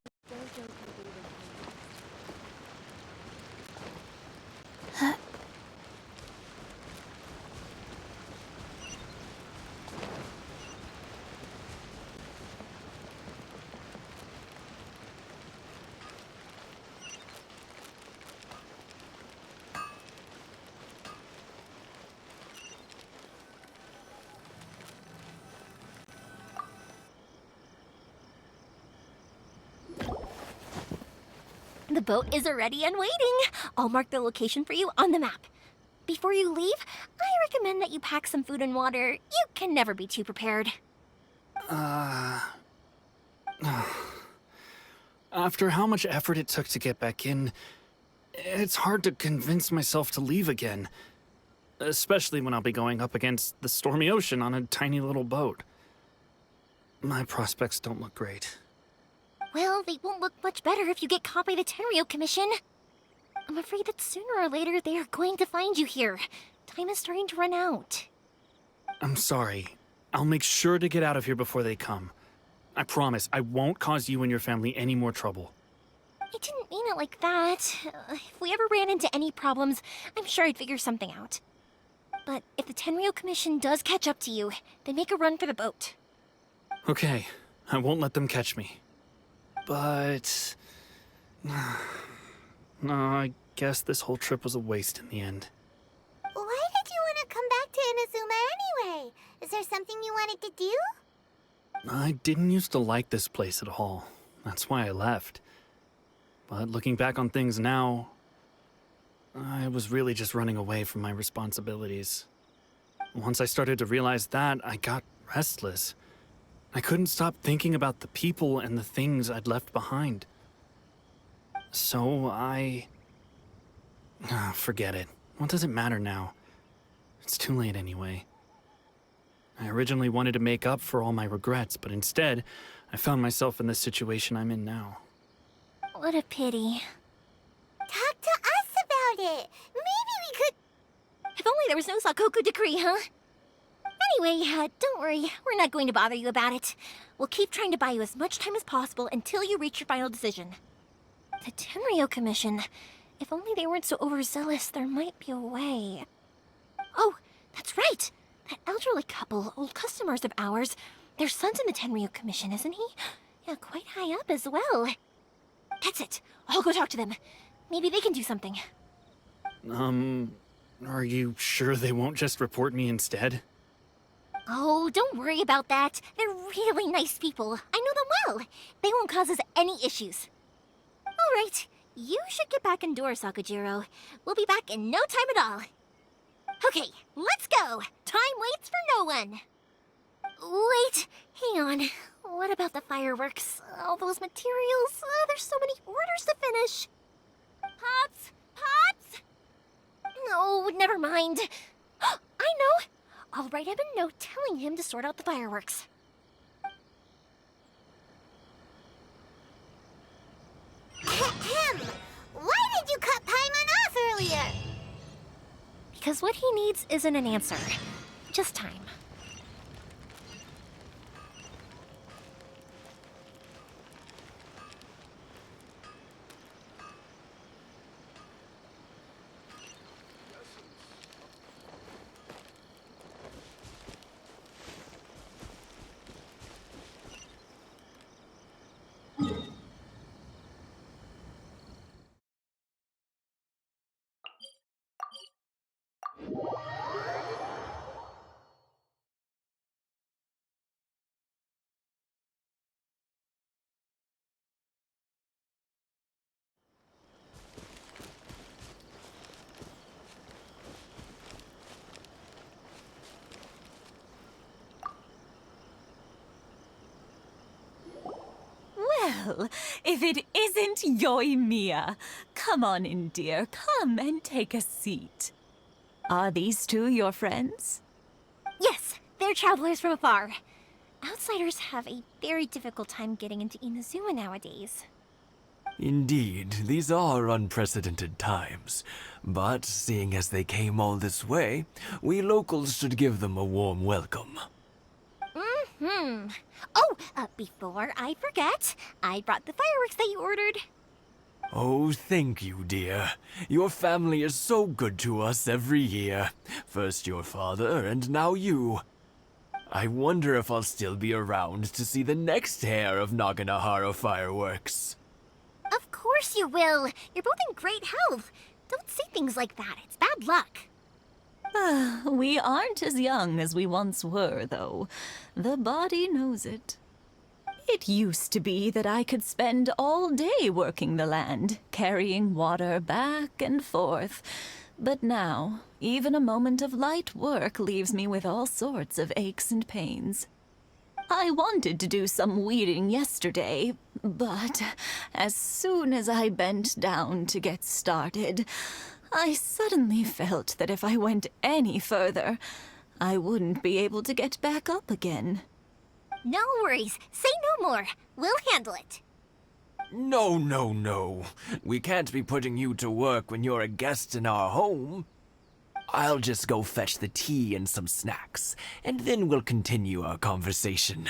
The boat is ready and waiting. I'll mark the location for you on the map. Before you leave, I recommend that you pack some food and water. You can never be too prepared. After how much effort it took to get back in, it's hard to convince myself to leave again. Especially when I'll be going up against the stormy ocean on a tiny little boat. My prospects don't look great. Well, they won't look much better if you get caught by the Tenryou Commission. I'm afraid that sooner or later they are going to find you here. Time is starting to run out. I'm sorry. I'll make sure to get out of here before they come. I promise I won't cause you and your family any more trouble. I didn't mean it like that. If we ever ran into any problems, I'm sure I'd figure something out. But if the Tenryou Commission does catch up to you, then make a run for the boat. Okay, I won't let them catch me. But... no, I guess this whole trip was a waste in the end. Why did you want to come back to Inazuma anyway? Is there something you wanted to do? I didn't used to like this place at all. That's why I left. But looking back on things now, I was really just running away from my responsibilities. Once I started to realize that, I got restless. I couldn't stop thinking about the people and the things I'd left behind. So forget it. What does it matter now? It's too late anyway. I originally wanted to make up for all my regrets, but instead, I found myself in the situation I'm in now. What a pity. Talk to us about it. Maybe we could... If only there was no Sakoku decree, huh? Anyway, don't worry. We're not going to bother you about it. We'll keep trying to buy you as much time as possible until you reach your final decision. The Tenryo Commission. If only they weren't so overzealous, there might be a way. Oh, that's right! That elderly couple, old customers of ours, their son's in the Tenryo Commission, isn't he? Yeah, quite high up as well. That's it. I'll go talk to them. Maybe they can do something. Are you sure they won't just report me instead? Oh, don't worry about that. They're really nice people. I know them well. They won't cause us any issues. All right, you should get back indoors, Sakujiro. We'll be back in no time at all. Okay, let's go. Time waits for no one. Wait, hang on. What about the fireworks? All those materials? There's so many orders to finish. Pops! Pops! No, never mind. I know. I'll write him a note telling him to sort out the fireworks. Ahem! Why did you cut Paimon off earlier? Because what he needs isn't an answer, just time. Well, if it isn't Yoimiya. Come on in, dear. Come and take a seat. Are these two your friends? Yes, they're travelers from afar. Outsiders have a very difficult time getting into Inazuma nowadays. Indeed, these are unprecedented times. But seeing as they came all this way, we locals should give them a warm welcome. Oh, before I forget, I brought the fireworks that you ordered. Oh, thank you, dear. Your family is so good to us every year. First your father, and now you. I wonder if I'll still be around to see the next hair of Naganohara fireworks. Of course you will. You're both in great health. Don't say things like that. It's bad luck. We aren't as young as we once were, though. The body knows it. It used to be that I could spend all day working the land, carrying water back and forth. But now, even a moment of light work leaves me with all sorts of aches and pains. I wanted to do some weeding yesterday, but as soon as I bent down to get started, I suddenly felt that if I went any further, I wouldn't be able to get back up again. No worries. Say no more. We'll handle it. No, no, no. We can't be putting you to work when you're a guest in our home. I'll just go fetch the tea and some snacks, and then we'll continue our conversation.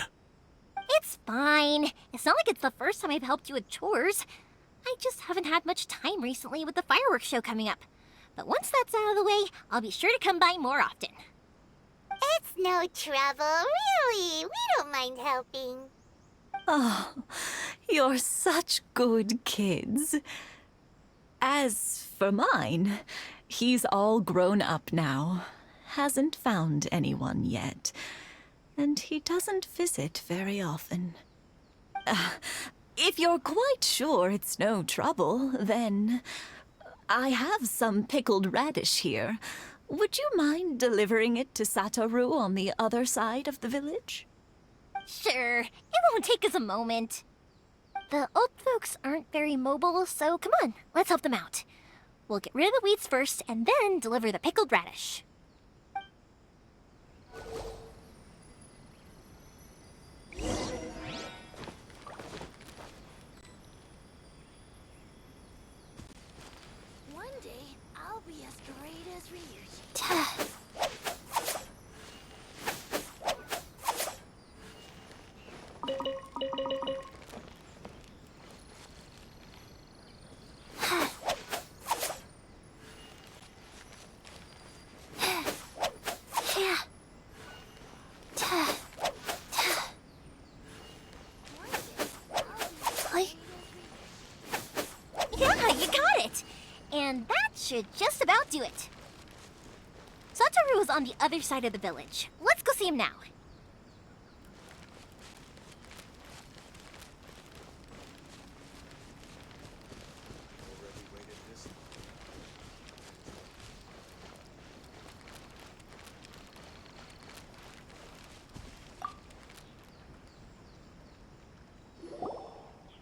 It's fine. It's not like it's the first time I've helped you with chores. I just haven't had much time recently with the fireworks show coming up. But once that's out of the way, I'll be sure to come by more often. It's no trouble, really. We don't mind helping. Oh, you're such good kids. As for mine, he's all grown up now. Hasn't found anyone yet. And he doesn't visit very often. If you're quite sure it's no trouble, then I have some pickled radish here. Would you mind delivering it to Satoru on the other side of the village? Sure. It won't take us a moment. The old folks aren't very mobile, so come on, let's help them out. We'll get rid of the weeds first, and then deliver the pickled radish. One day, I'll be as great as Ryuji. should just about do it. Satoru is on the other side of the village. Let's go see him now.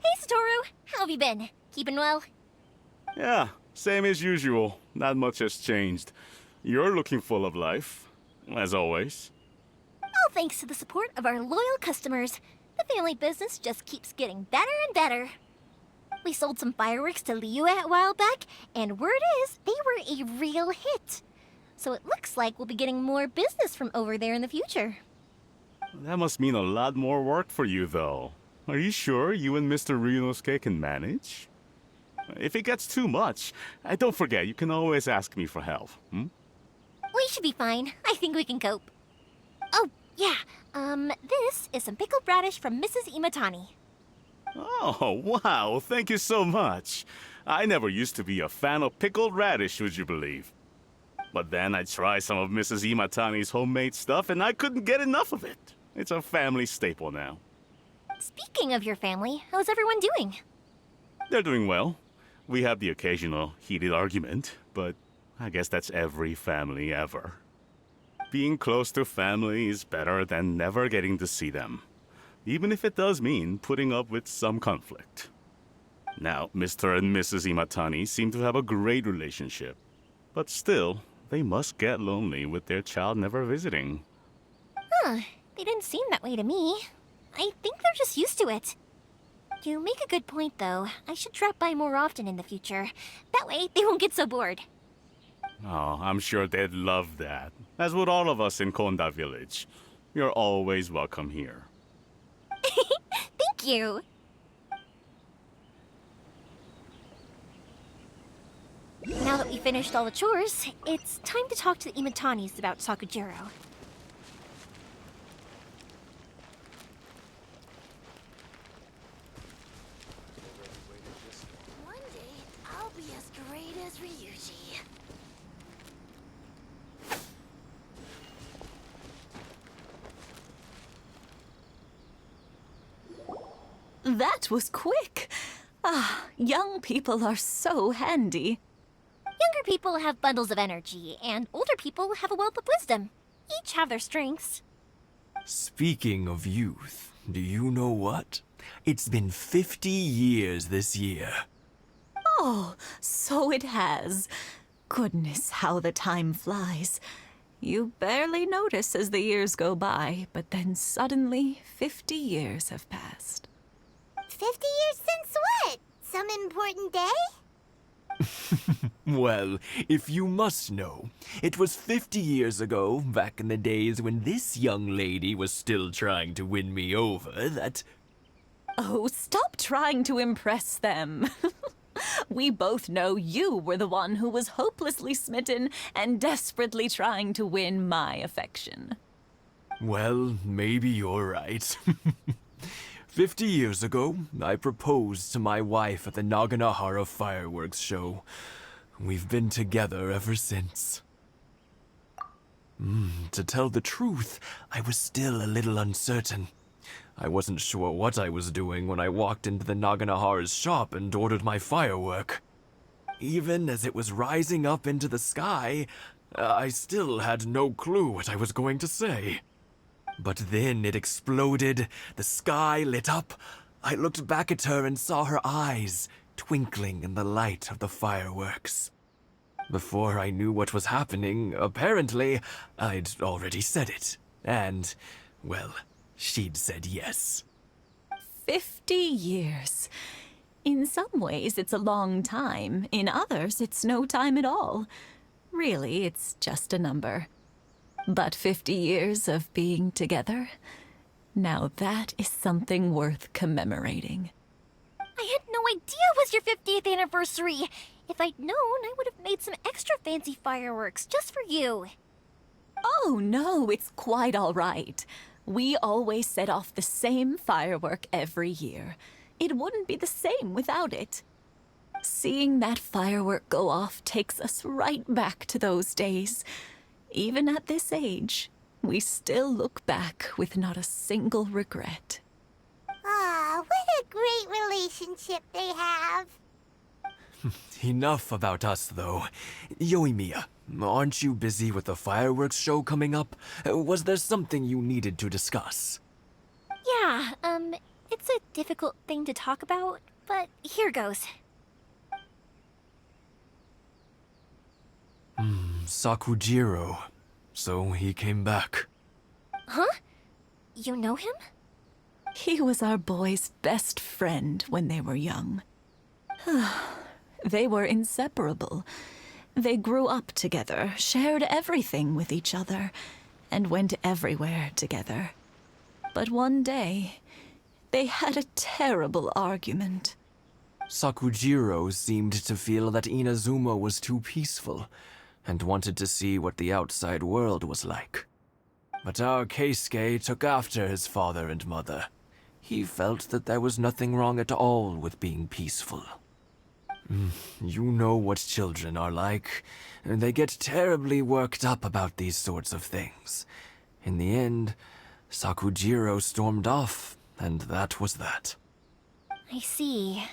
Hey, Satoru. How have you been? Keeping well? Yeah, same as usual. Not much has changed. You're looking full of life, as always. All thanks to the support of our loyal customers, the family business just keeps getting better and better. We sold some fireworks to Liyue a while back, and word is they were a real hit. So it looks like we'll be getting more business from over there in the future. That must mean a lot more work for you, though. Are you sure you and Mr. Ryunosuke can manage? If it gets too much, don't forget, you can always ask me for help, We should be fine. I think we can cope. Oh, yeah. This is some pickled radish from Mrs. Imatani. Oh, wow, thank you so much. I never used to be a fan of pickled radish, would you believe? But then I tried some of Mrs. Imatani's homemade stuff, and I couldn't get enough of it. It's a family staple now. Speaking of your family, how's everyone doing? They're doing well. We have the occasional heated argument, but I guess that's every family ever. Being close to family is better than never getting to see them, even if it does mean putting up with some conflict. Now, Mr. and Mrs. Imatani seem to have a great relationship, but still, they must get lonely with their child never visiting. Huh, they didn't seem that way to me. I think they're just used to it. You make a good point, though. I should drop by more often in the future. That way, they won't get so bored. Oh, I'm sure they'd love that, as would all of us in Konda Village. You're always welcome here. Thank you. Now that we finished all the chores, it's time to talk to the Imatanis about Sakujiro. One day, I'll be as great as Ryuji. That was quick. Ah, young people are so handy. Younger people have bundles of energy, and older people have a wealth of wisdom. Each have their strengths. Speaking of youth, do you know what? It's been 50 years this year. Oh, so it has. Goodness, how the time flies. You barely notice as the years go by, but then suddenly 50 years have passed. 50 years since what? Some important day? Well, if you must know, it was 50 years ago, back in the days when this young lady was still trying to win me over, that... Oh, stop trying to impress them. We both know you were the one who was hopelessly smitten and desperately trying to win my affection. Well, maybe you're right. 50 years ago, I proposed to my wife at the Naganohara fireworks show. We've been together ever since. To tell the truth, I was still a little uncertain. I wasn't sure what I was doing when I walked into the Naganohara's shop and ordered my firework. Even as it was rising up into the sky, I still had no clue what I was going to say. But then it exploded, the sky lit up. I looked back at her and saw her eyes twinkling in the light of the fireworks. Before I knew what was happening, apparently, I'd already said it. And, well, she'd said yes. 50 years. In some ways, it's a long time. In others, it's no time at all. Really, it's just a number. But 50 years of being together, now that is something worth commemorating. I had no idea it was your 50th anniversary. If I'd known, I would have made some extra fancy fireworks just for you. Oh, no, it's quite all right. We always set off the same firework every year. It wouldn't be the same without it. Seeing that firework go off takes us right back to those days. Even at this age, we still look back with not a single regret. Ah, what a great relationship they have. Enough about us, though. Yoimiya, aren't you busy with the fireworks show coming up? Was there something you needed to discuss? Yeah, it's a difficult thing to talk about, but here goes. Sakujiro. So he came back. Huh? You know him? He was our boys' best friend when they were young. They were inseparable. They grew up together, shared everything with each other, and went everywhere together. But one day, they had a terrible argument. Sakujiro seemed to feel that Inazuma was too peaceful, and wanted to see what the outside world was like. But our Keisuke took after his father and mother. He felt that there was nothing wrong at all with being peaceful. You know what children are like. They get terribly worked up about these sorts of things. In the end, Sakujiro stormed off, and that was that. I see.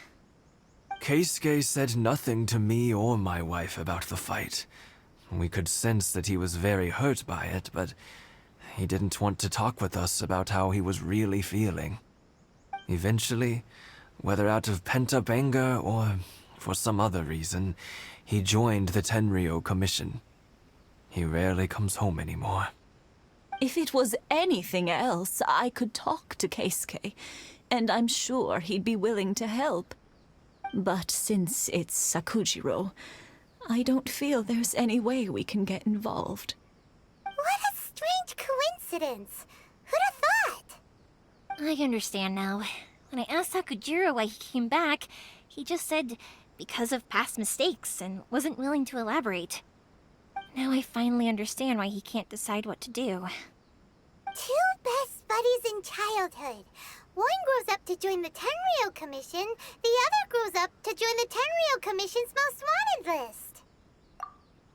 Keisuke said nothing to me or my wife about the fight. We could sense that he was very hurt by it, but he didn't want to talk with us about how he was really feeling. Eventually, whether out of pent-up anger or for some other reason, he joined the Tenryou Commission. He rarely comes home anymore. If it was anything else, I could talk to Keisuke, and I'm sure he'd be willing to help. But since it's Sakujiro, I don't feel there's any way we can get involved. What a strange coincidence. Who'd have thought? I understand now. When I asked Sakujiro why he came back, he just said because of past mistakes and wasn't willing to elaborate. Now I finally understand why he can't decide what to do. Two best buddies in childhood. One grows up to join the Tenryou Commission, the other grows up to join the Tenryou Commission's most wanted list.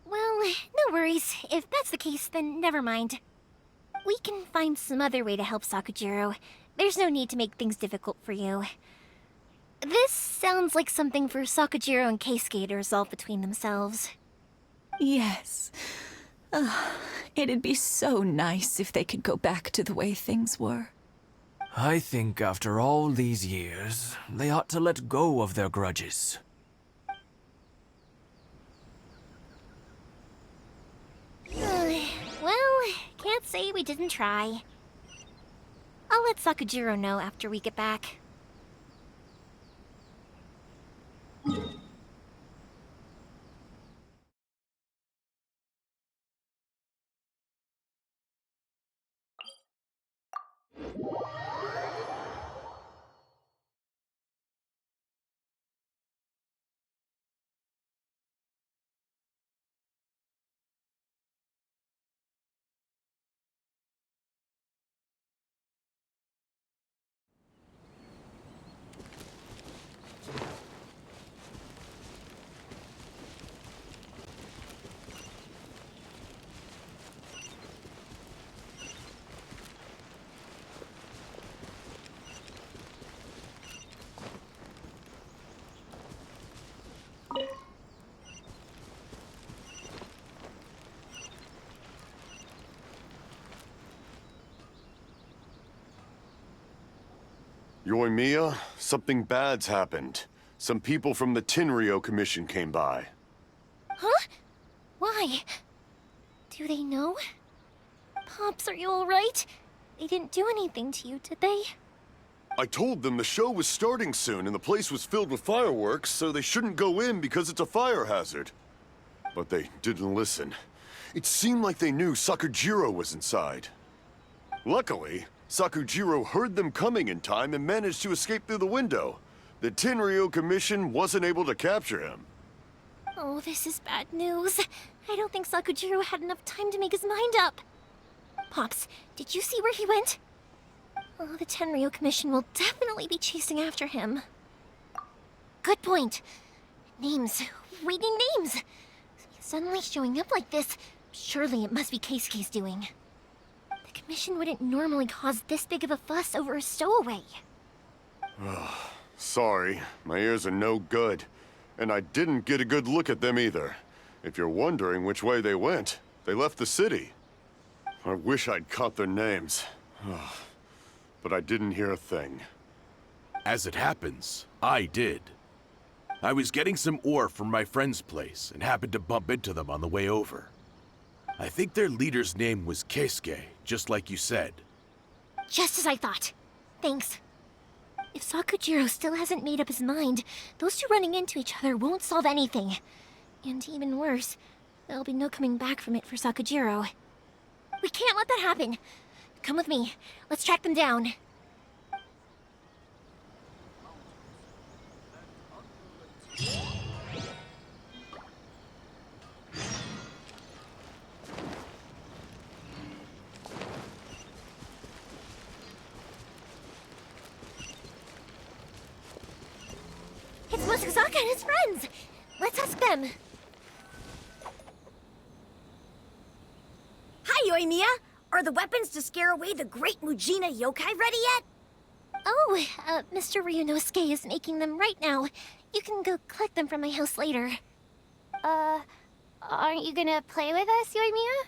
Well, no worries. If that's the case, then never mind. We can find some other way to help Sakujiro. There's no need to make things difficult for you. This sounds like something for Sakujiro and Keisuke to resolve between themselves. Yes. It'd be so nice if they could go back to the way things were. I think after all these years, they ought to let go of their grudges. Well, can't say we didn't try. I'll let Sakujiro know after we get back. Yoimiya, something bad's happened. Some people from the Tenryou Commission came by. Huh? Why? Do they know? Pops, are you alright? They didn't do anything to you, did they? I told them the show was starting soon and the place was filled with fireworks, so they shouldn't go in because it's a fire hazard. But they didn't listen. It seemed like they knew Sakujiro was inside. Luckily, Sakujiro heard them coming in time and managed to escape through the window. The Tenryou Commission wasn't able to capture him. Oh, this is bad news. I don't think Sakujiro had enough time to make his mind up. Pops, did you see where he went? Oh, the Tenryou Commission will definitely be chasing after him. Good point. Names. Reading names. Suddenly showing up like this. Surely it must be Keisuke's doing. The commission wouldn't normally cause this big of a fuss over a stowaway. Sorry, my ears are no good. And I didn't get a good look at them either. If you're wondering which way they went, they left the city. I wish I'd caught their names. But I didn't hear a thing. As it happens, I did. I was getting some ore from my friend's place and happened to bump into them on the way over. I think their leader's name was Keisuke, just like you said. Just as I thought. Thanks. If Sakujiro still hasn't made up his mind, those two running into each other won't solve anything. And even worse, there'll be no coming back from it for Sakujiro. We can't let that happen. Come with me. Let's track them down. It's Musazaka and his friends! Let's ask them. Hi, Yoimiya! Are the weapons to scare away the great Mujina yokai ready yet? Oh, Mr. Ryunosuke is making them right now. You can go collect them from my house later. Aren't you gonna play with us, Yoimiya?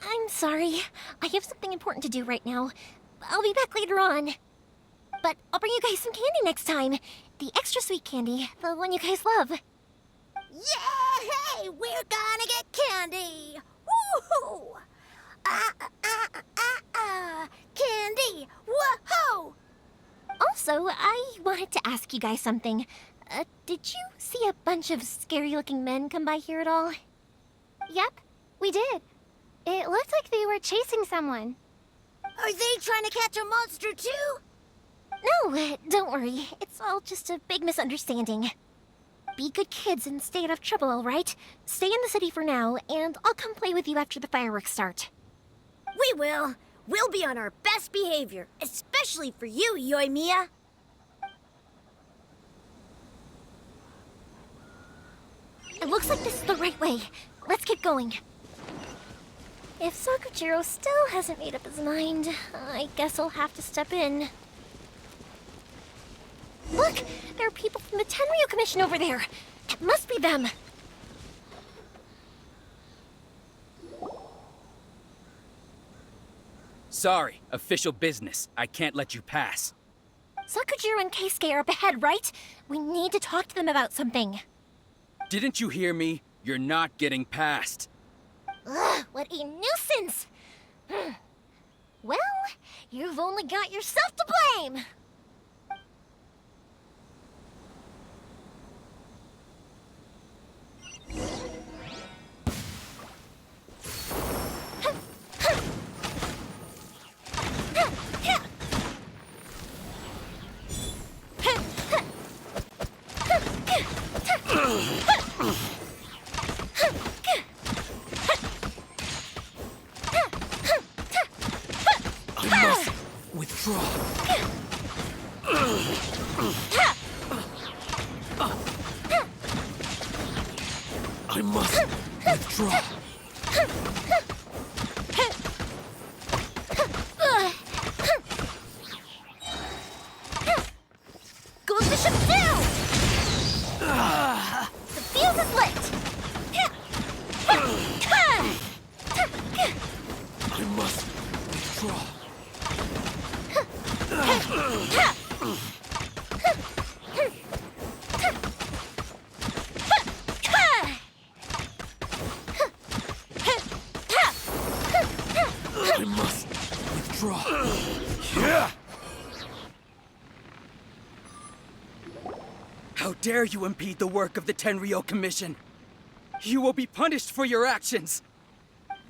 I'm sorry. I have something important to do right now. I'll be back later on. But I'll bring you guys some candy next time. The extra sweet candy, the one you guys love. Yay! We're gonna get candy! Woohoo! Candy! Woohoo! Also, I wanted to ask you guys something. Did you see a bunch of scary-looking men come by here at all? Yep, we did. It looked like they were chasing someone. Are they trying to catch a monster too? No, don't worry. It's all just a big misunderstanding. Be good kids and stay out of trouble, all right? Stay in the city for now, and I'll come play with you after the fireworks start. We will. We'll be on our best behavior, especially for you, Yoimiya. It looks like this is the right way. Let's keep going. If Sakujiro still hasn't made up his mind, I guess I'll have to step in. Look! There are people from the Tenryo Commission over there! It must be them! Sorry, official business. I can't let you pass. Sakujiro and Keisuke are up ahead, right? We need to talk to them about something. Didn't you hear me? You're not getting past. Ugh, what a nuisance! Well, you've only got yourself to blame! I must withdraw. Goes the ship down! The fuse is lit! I must withdraw. I must withdraw. Yeah! How dare you impede the work of the Tenryo Commission? You will be punished for your actions.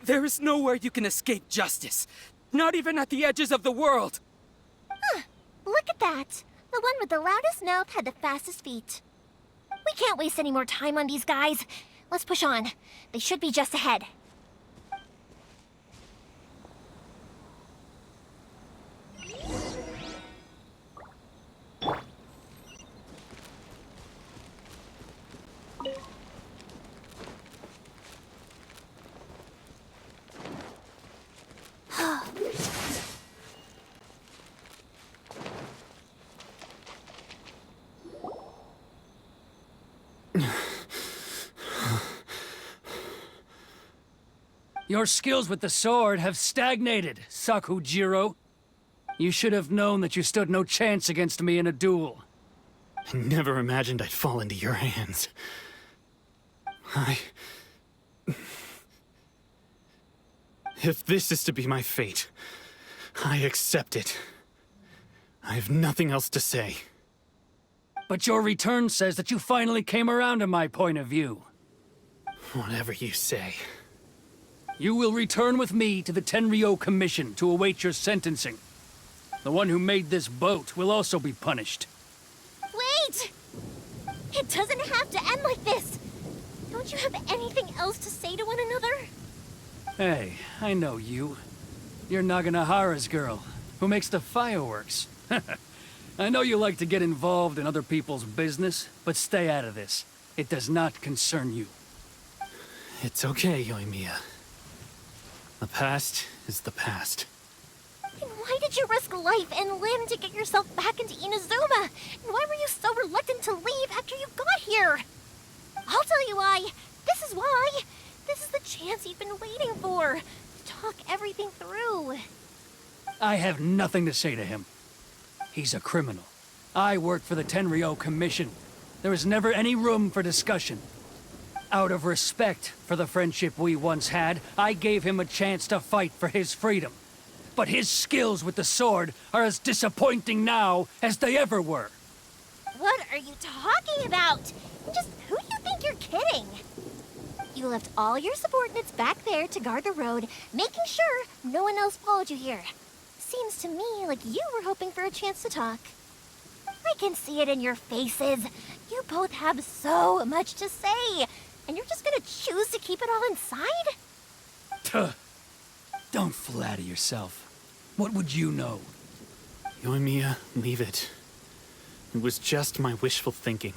There is nowhere you can escape justice. Not even at the edges of the world. Look at that. The one with the loudest mouth had the fastest feet. We can't waste any more time on these guys. Let's push on. They should be just ahead. Your skills with the sword have stagnated, Sakujiro. You should have known that you stood no chance against me in a duel. I never imagined I'd fall into your hands. If this is to be my fate, I accept it. I have nothing else to say. But your return says that you finally came around to my point of view. Whatever you say. You will return with me to the Tenryou Commission to await your sentencing. The one who made this boat will also be punished. Wait! It doesn't have to end like this! Don't you have anything else to say to one another? Hey, I know you. You're Naganohara's girl, who makes the fireworks. I know you like to get involved in other people's business, but stay out of this. It does not concern you. It's okay, Yoimiya. The past is the past. And why did you risk life and limb to get yourself back into Inazuma? And why were you so reluctant to leave after you got here? I'll tell you why. This is why. This is the chance you've been waiting for. To talk everything through. I have nothing to say to him. He's a criminal. I work for the Tenryou Commission. There is never any room for discussion. Out of respect for the friendship we once had, I gave him a chance to fight for his freedom. But his skills with the sword are as disappointing now as they ever were. What are you talking about? Just who do you think you're kidding? You left all your subordinates back there to guard the road, making sure no one else followed you here. Seems to me like you were hoping for a chance to talk. I can see it in your faces. You both have so much to say, and you're just gonna choose to keep it all inside? Tuh. Don't flatter yourself. What would you know? Yoimiya, leave it. It was just my wishful thinking.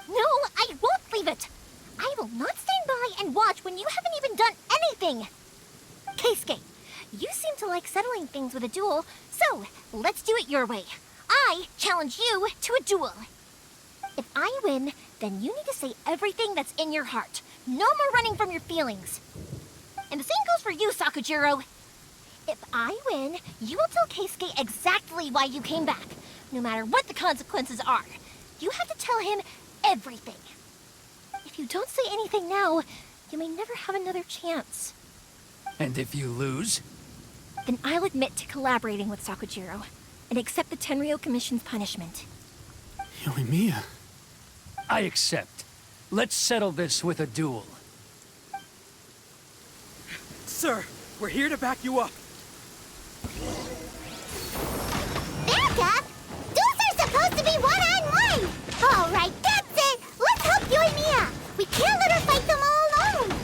No, I won't leave it. I will not stand by and watch when you haven't even done anything. Keisuke, you seem to like settling things with a duel, so let's do it your way. I challenge you to a duel. If I win, then you need to say everything that's in your heart. No more running from your feelings. And the same goes for you, Sakujiro. If I win, you will tell Keisuke exactly why you came back, no matter what the consequences are. You have to tell him everything. If you don't say anything now, you may never have another chance. And if you lose? Then I'll admit to collaborating with Sakujiro and accept the Tenryou Commission's punishment. Yoimiya. I accept. Let's settle this with a duel. Sir, we're here to back you up. Back up? Duels are supposed to be one-on-one! All right, that's it! Let's help Yoimiya! We can't let her fight them all alone!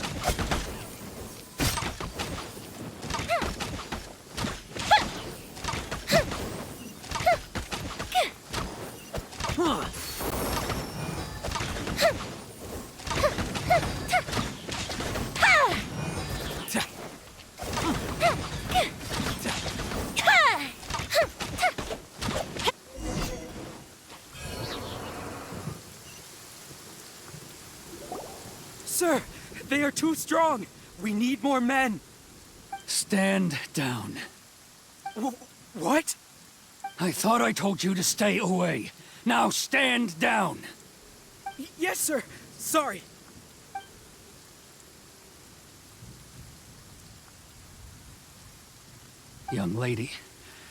Sir, they are too strong. We need more men. Stand down. What? I thought I told you to stay away. Now stand down. Yes, sir. Sorry. Young lady,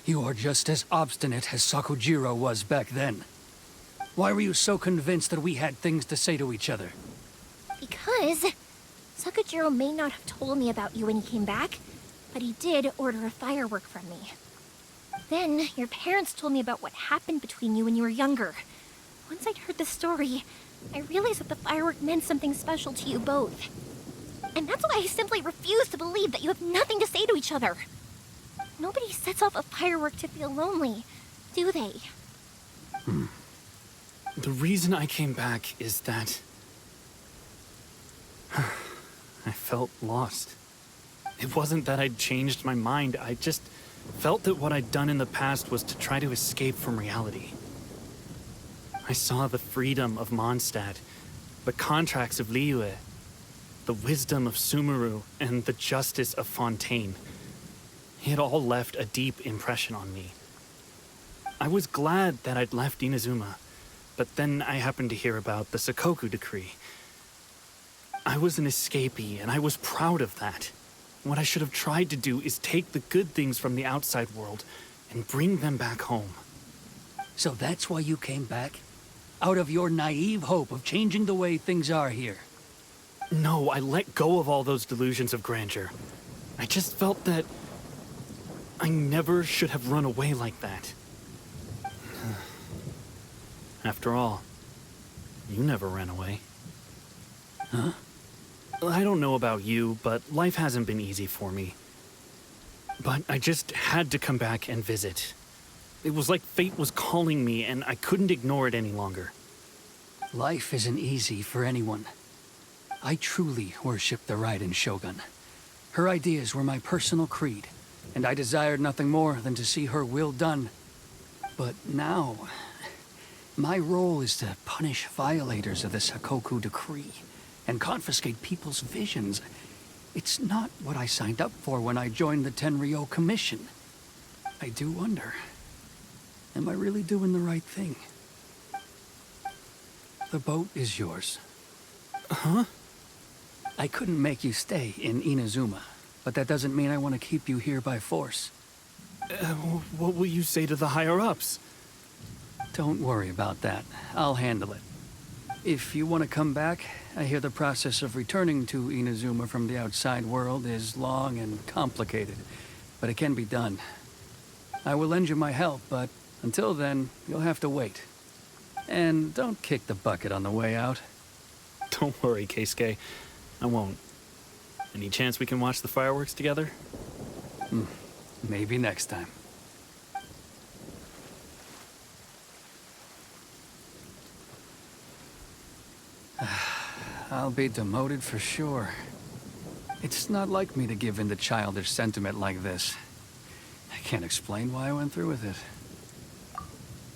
you are just as obstinate as Sakujiro was back then. Why were you so convinced that we had things to say to each other? Because Sakujiro may not have told me about you when he came back, but he did order a firework from me. Then your parents told me about what happened between you when you were younger. Once I'd heard the story, I realized that the firework meant something special to you both. And that's why I simply refuse to believe that you have nothing to say to each other. Nobody sets off a firework to feel lonely, do they? The reason I came back is that I felt lost. It wasn't that I'd changed my mind, I just felt that what I'd done in the past was to try to escape from reality. I saw the freedom of Mondstadt, the contracts of Liyue, the wisdom of Sumeru, and the justice of Fontaine. It all left a deep impression on me. I was glad that I'd left Inazuma, but then I happened to hear about the Sakoku decree. I was an escapee, and I was proud of that. What I should have tried to do is take the good things from the outside world and bring them back home. So that's why you came back? Out of your naive hope of changing the way things are here? No, I let go of all those delusions of grandeur. I just felt that I never should have run away like that. After all, you never ran away. Huh? I don't know about you, but life hasn't been easy for me. But I just had to come back and visit. It was like fate was calling me, and I couldn't ignore it any longer. Life isn't easy for anyone. I truly worship the Raiden Shogun. Her ideas were my personal creed, and I desired nothing more than to see her will done. But now, my role is to punish violators of the Sakoku decree and confiscate people's visions. It's not what I signed up for when I joined the Tenryou Commission. I do wonder, am I really doing the right thing? The boat is yours. Huh? I couldn't make you stay in Inazuma, but that doesn't mean I want to keep you here by force. What will you say to the higher-ups? Don't worry about that. I'll handle it. If you want to come back, I hear the process of returning to Inazuma from the outside world is long and complicated, but it can be done. I will lend you my help, but until then, you'll have to wait. And don't kick the bucket on the way out. Don't worry, Keisuke. I won't. Any chance we can watch the fireworks together? Maybe next time. I'll be demoted for sure. It's not like me to give in to childish sentiment like this. I can't explain why I went through with it.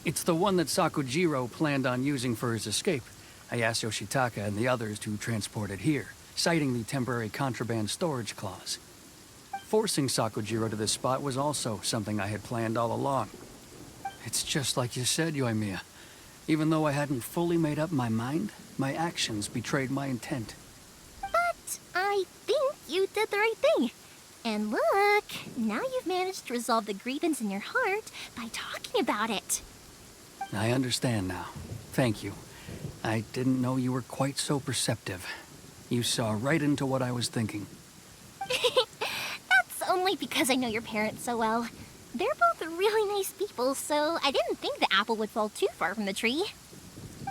It's the one that Sakujiro planned on using for his escape. I asked Yoshitaka and the others to transport it here, citing the temporary contraband storage clause. Forcing Sakujiro to this spot was also something I had planned all along. It's just like you said, Yoimiya. Even though I hadn't fully made up my mind, my actions betrayed my intent. But I think you did the right thing. And look, now you've managed to resolve the grievance in your heart by talking about it. I understand now. Thank you. I didn't know you were quite so perceptive. You saw right into what I was thinking. That's only because I know your parents so well. They're both really nice people, so I didn't think the apple would fall too far from the tree.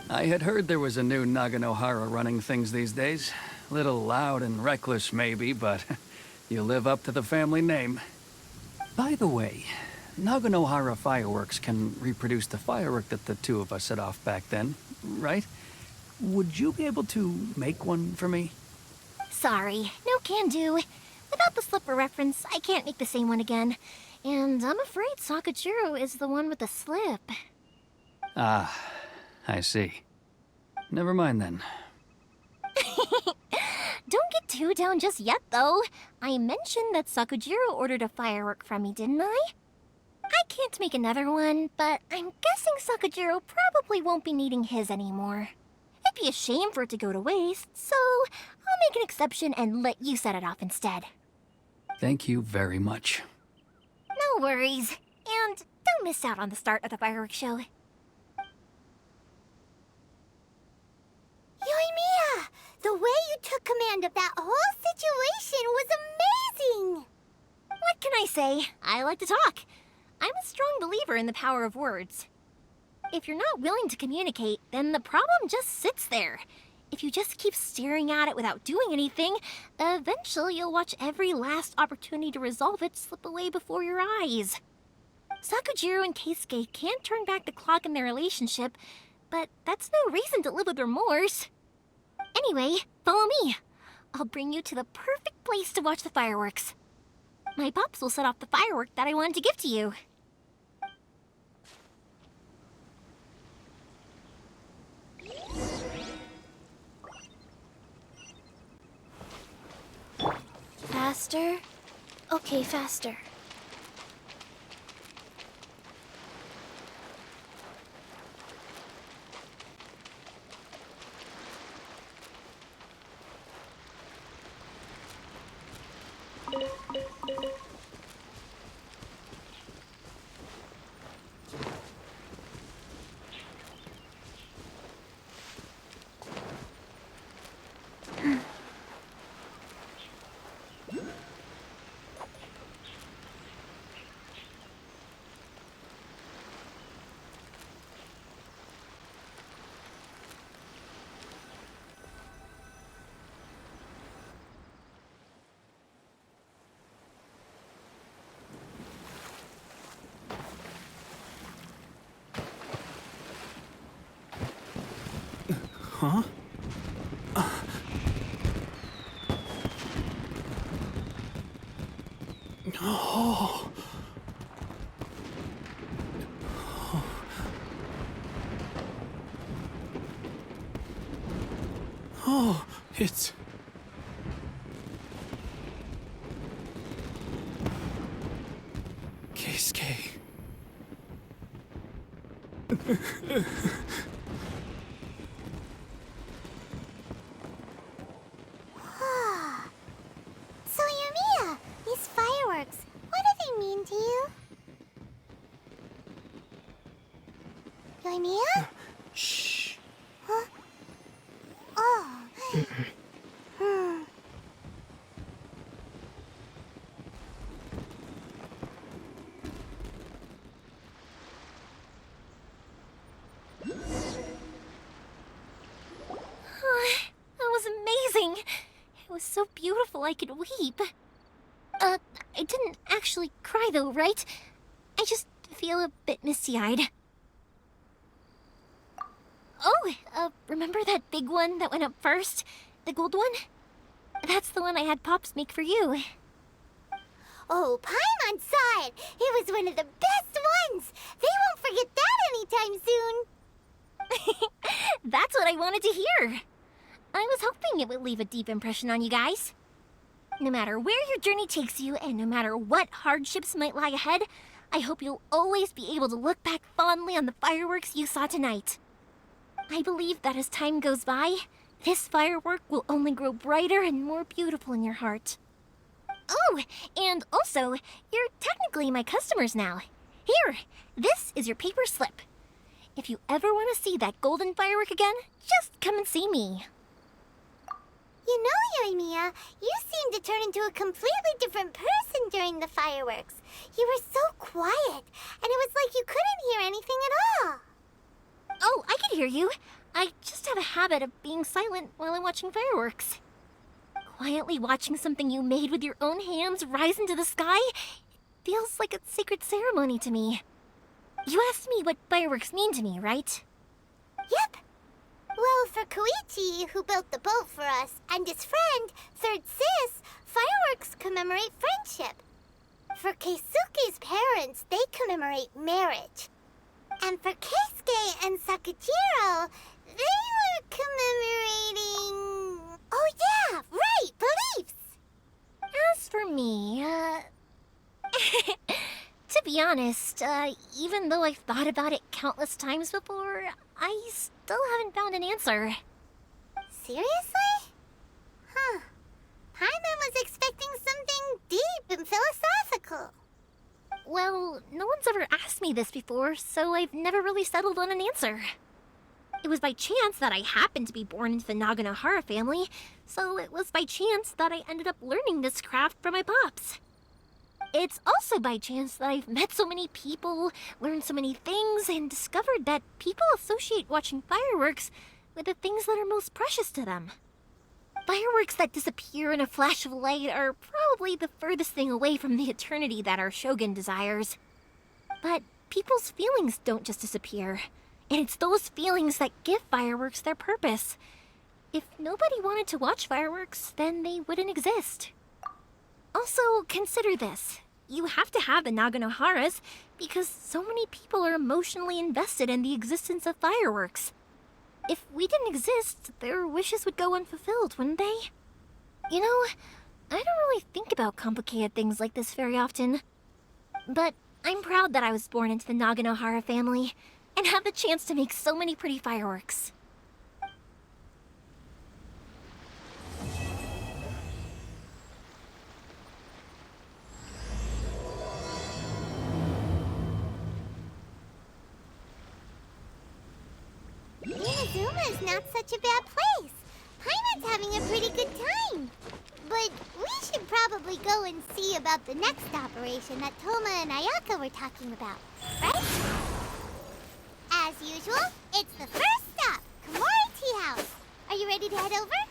I had heard there was a new Naganohara running things these days. Little loud and reckless, maybe, but you live up to the family name. By the way, Naganohara fireworks can reproduce the firework that the two of us set off back then, right? Would you be able to make one for me? Sorry, no can do. Without the slipper reference, I can't make the same one again. And I'm afraid Sakujiro is the one with the slip. Ah, I see. Never mind then. Don't get too down just yet, though. I mentioned that Sakujiro ordered a firework from me, didn't I? I can't make another one, but I'm guessing Sakujiro probably won't be needing his anymore. It'd be a shame for it to go to waste, so I'll make an exception and let you set it off instead. Thank you very much. No worries. And don't miss out on the start of the fireworks show. Yoimiya! The way you took command of that whole situation was amazing! What can I say? I like to talk. I'm a strong believer in the power of words. If you're not willing to communicate, then the problem just sits there. If you just keep staring at it without doing anything, eventually you'll watch every last opportunity to resolve it slip away before your eyes. Sakujiro and Keisuke can't turn back the clock in their relationship, but that's no reason to live with remorse. Anyway, follow me. I'll bring you to the perfect place to watch the fireworks. My pups will set off the firework that I wanted to give to you. Faster. Okay, faster. Huh? Oh. Oh, it's... Keisuke. So, Yoimiya, these fireworks, what do they mean to you? Yoimiya? Shh. Huh? Oh. That was amazing. It was so beautiful I could weep. I didn't actually cry though, right? I just feel a bit misty-eyed. Oh, remember that big one that went up first? The gold one? That's the one I had Pops make for you. Oh, Paimon saw it. It was one of the best ones. They won't forget that anytime soon. That's what I wanted to hear. I was hoping it would leave a deep impression on you guys. No matter where your journey takes you, and no matter what hardships might lie ahead, I hope you'll always be able to look back fondly on the fireworks you saw tonight. I believe that as time goes by, this firework will only grow brighter and more beautiful in your heart. Oh, and also, you're technically my customers now. Here, this is your paper slip. If you ever want to see that golden firework again, just come and see me. You know, Yoimiya, you seemed to turn into a completely different person during the fireworks. You were so quiet, and it was like you couldn't hear anything at all. Oh, I can hear you. I just have a habit of being silent while I'm watching fireworks. Quietly watching something you made with your own hands rise into the sky feels like a sacred ceremony to me. You asked me what fireworks mean to me, right? Yep. Well, for Koichi, who built the boat for us, and his friend, Third Sis, fireworks commemorate friendship. For Keisuke's parents, they commemorate marriage. And for Keisuke and Sakujiro, they were commemorating... Oh yeah, right, beliefs! As for me, to be honest, even though I've thought about it countless times before, I still haven't found an answer. Seriously? Huh. Paimon was expecting something deep and philosophical. Well, no one's ever asked me this before, so I've never really settled on an answer. It was by chance that I happened to be born into the Naganohara family, so it was by chance that I ended up learning this craft from my pops. It's also by chance that I've met so many people, learned so many things, and discovered that people associate watching fireworks with the things that are most precious to them. Fireworks that disappear in a flash of light are probably the furthest thing away from the eternity that our shogun desires. But people's feelings don't just disappear, and it's those feelings that give fireworks their purpose. If nobody wanted to watch fireworks, then they wouldn't exist. Also, consider this. You have to have the Naganoharas because so many people are emotionally invested in the existence of fireworks. If we didn't exist, their wishes would go unfulfilled, wouldn't they? You know, I don't really think about complicated things like this very often. But I'm proud that I was born into the Naganohara family and have the chance to make so many pretty fireworks. Inazuma's not such a bad place. Paimon's having a pretty good time. But we should probably go and see about the next operation that Toma and Ayaka were talking about, right? As usual, it's the first stop, Komori Tea House. Are you ready to head over?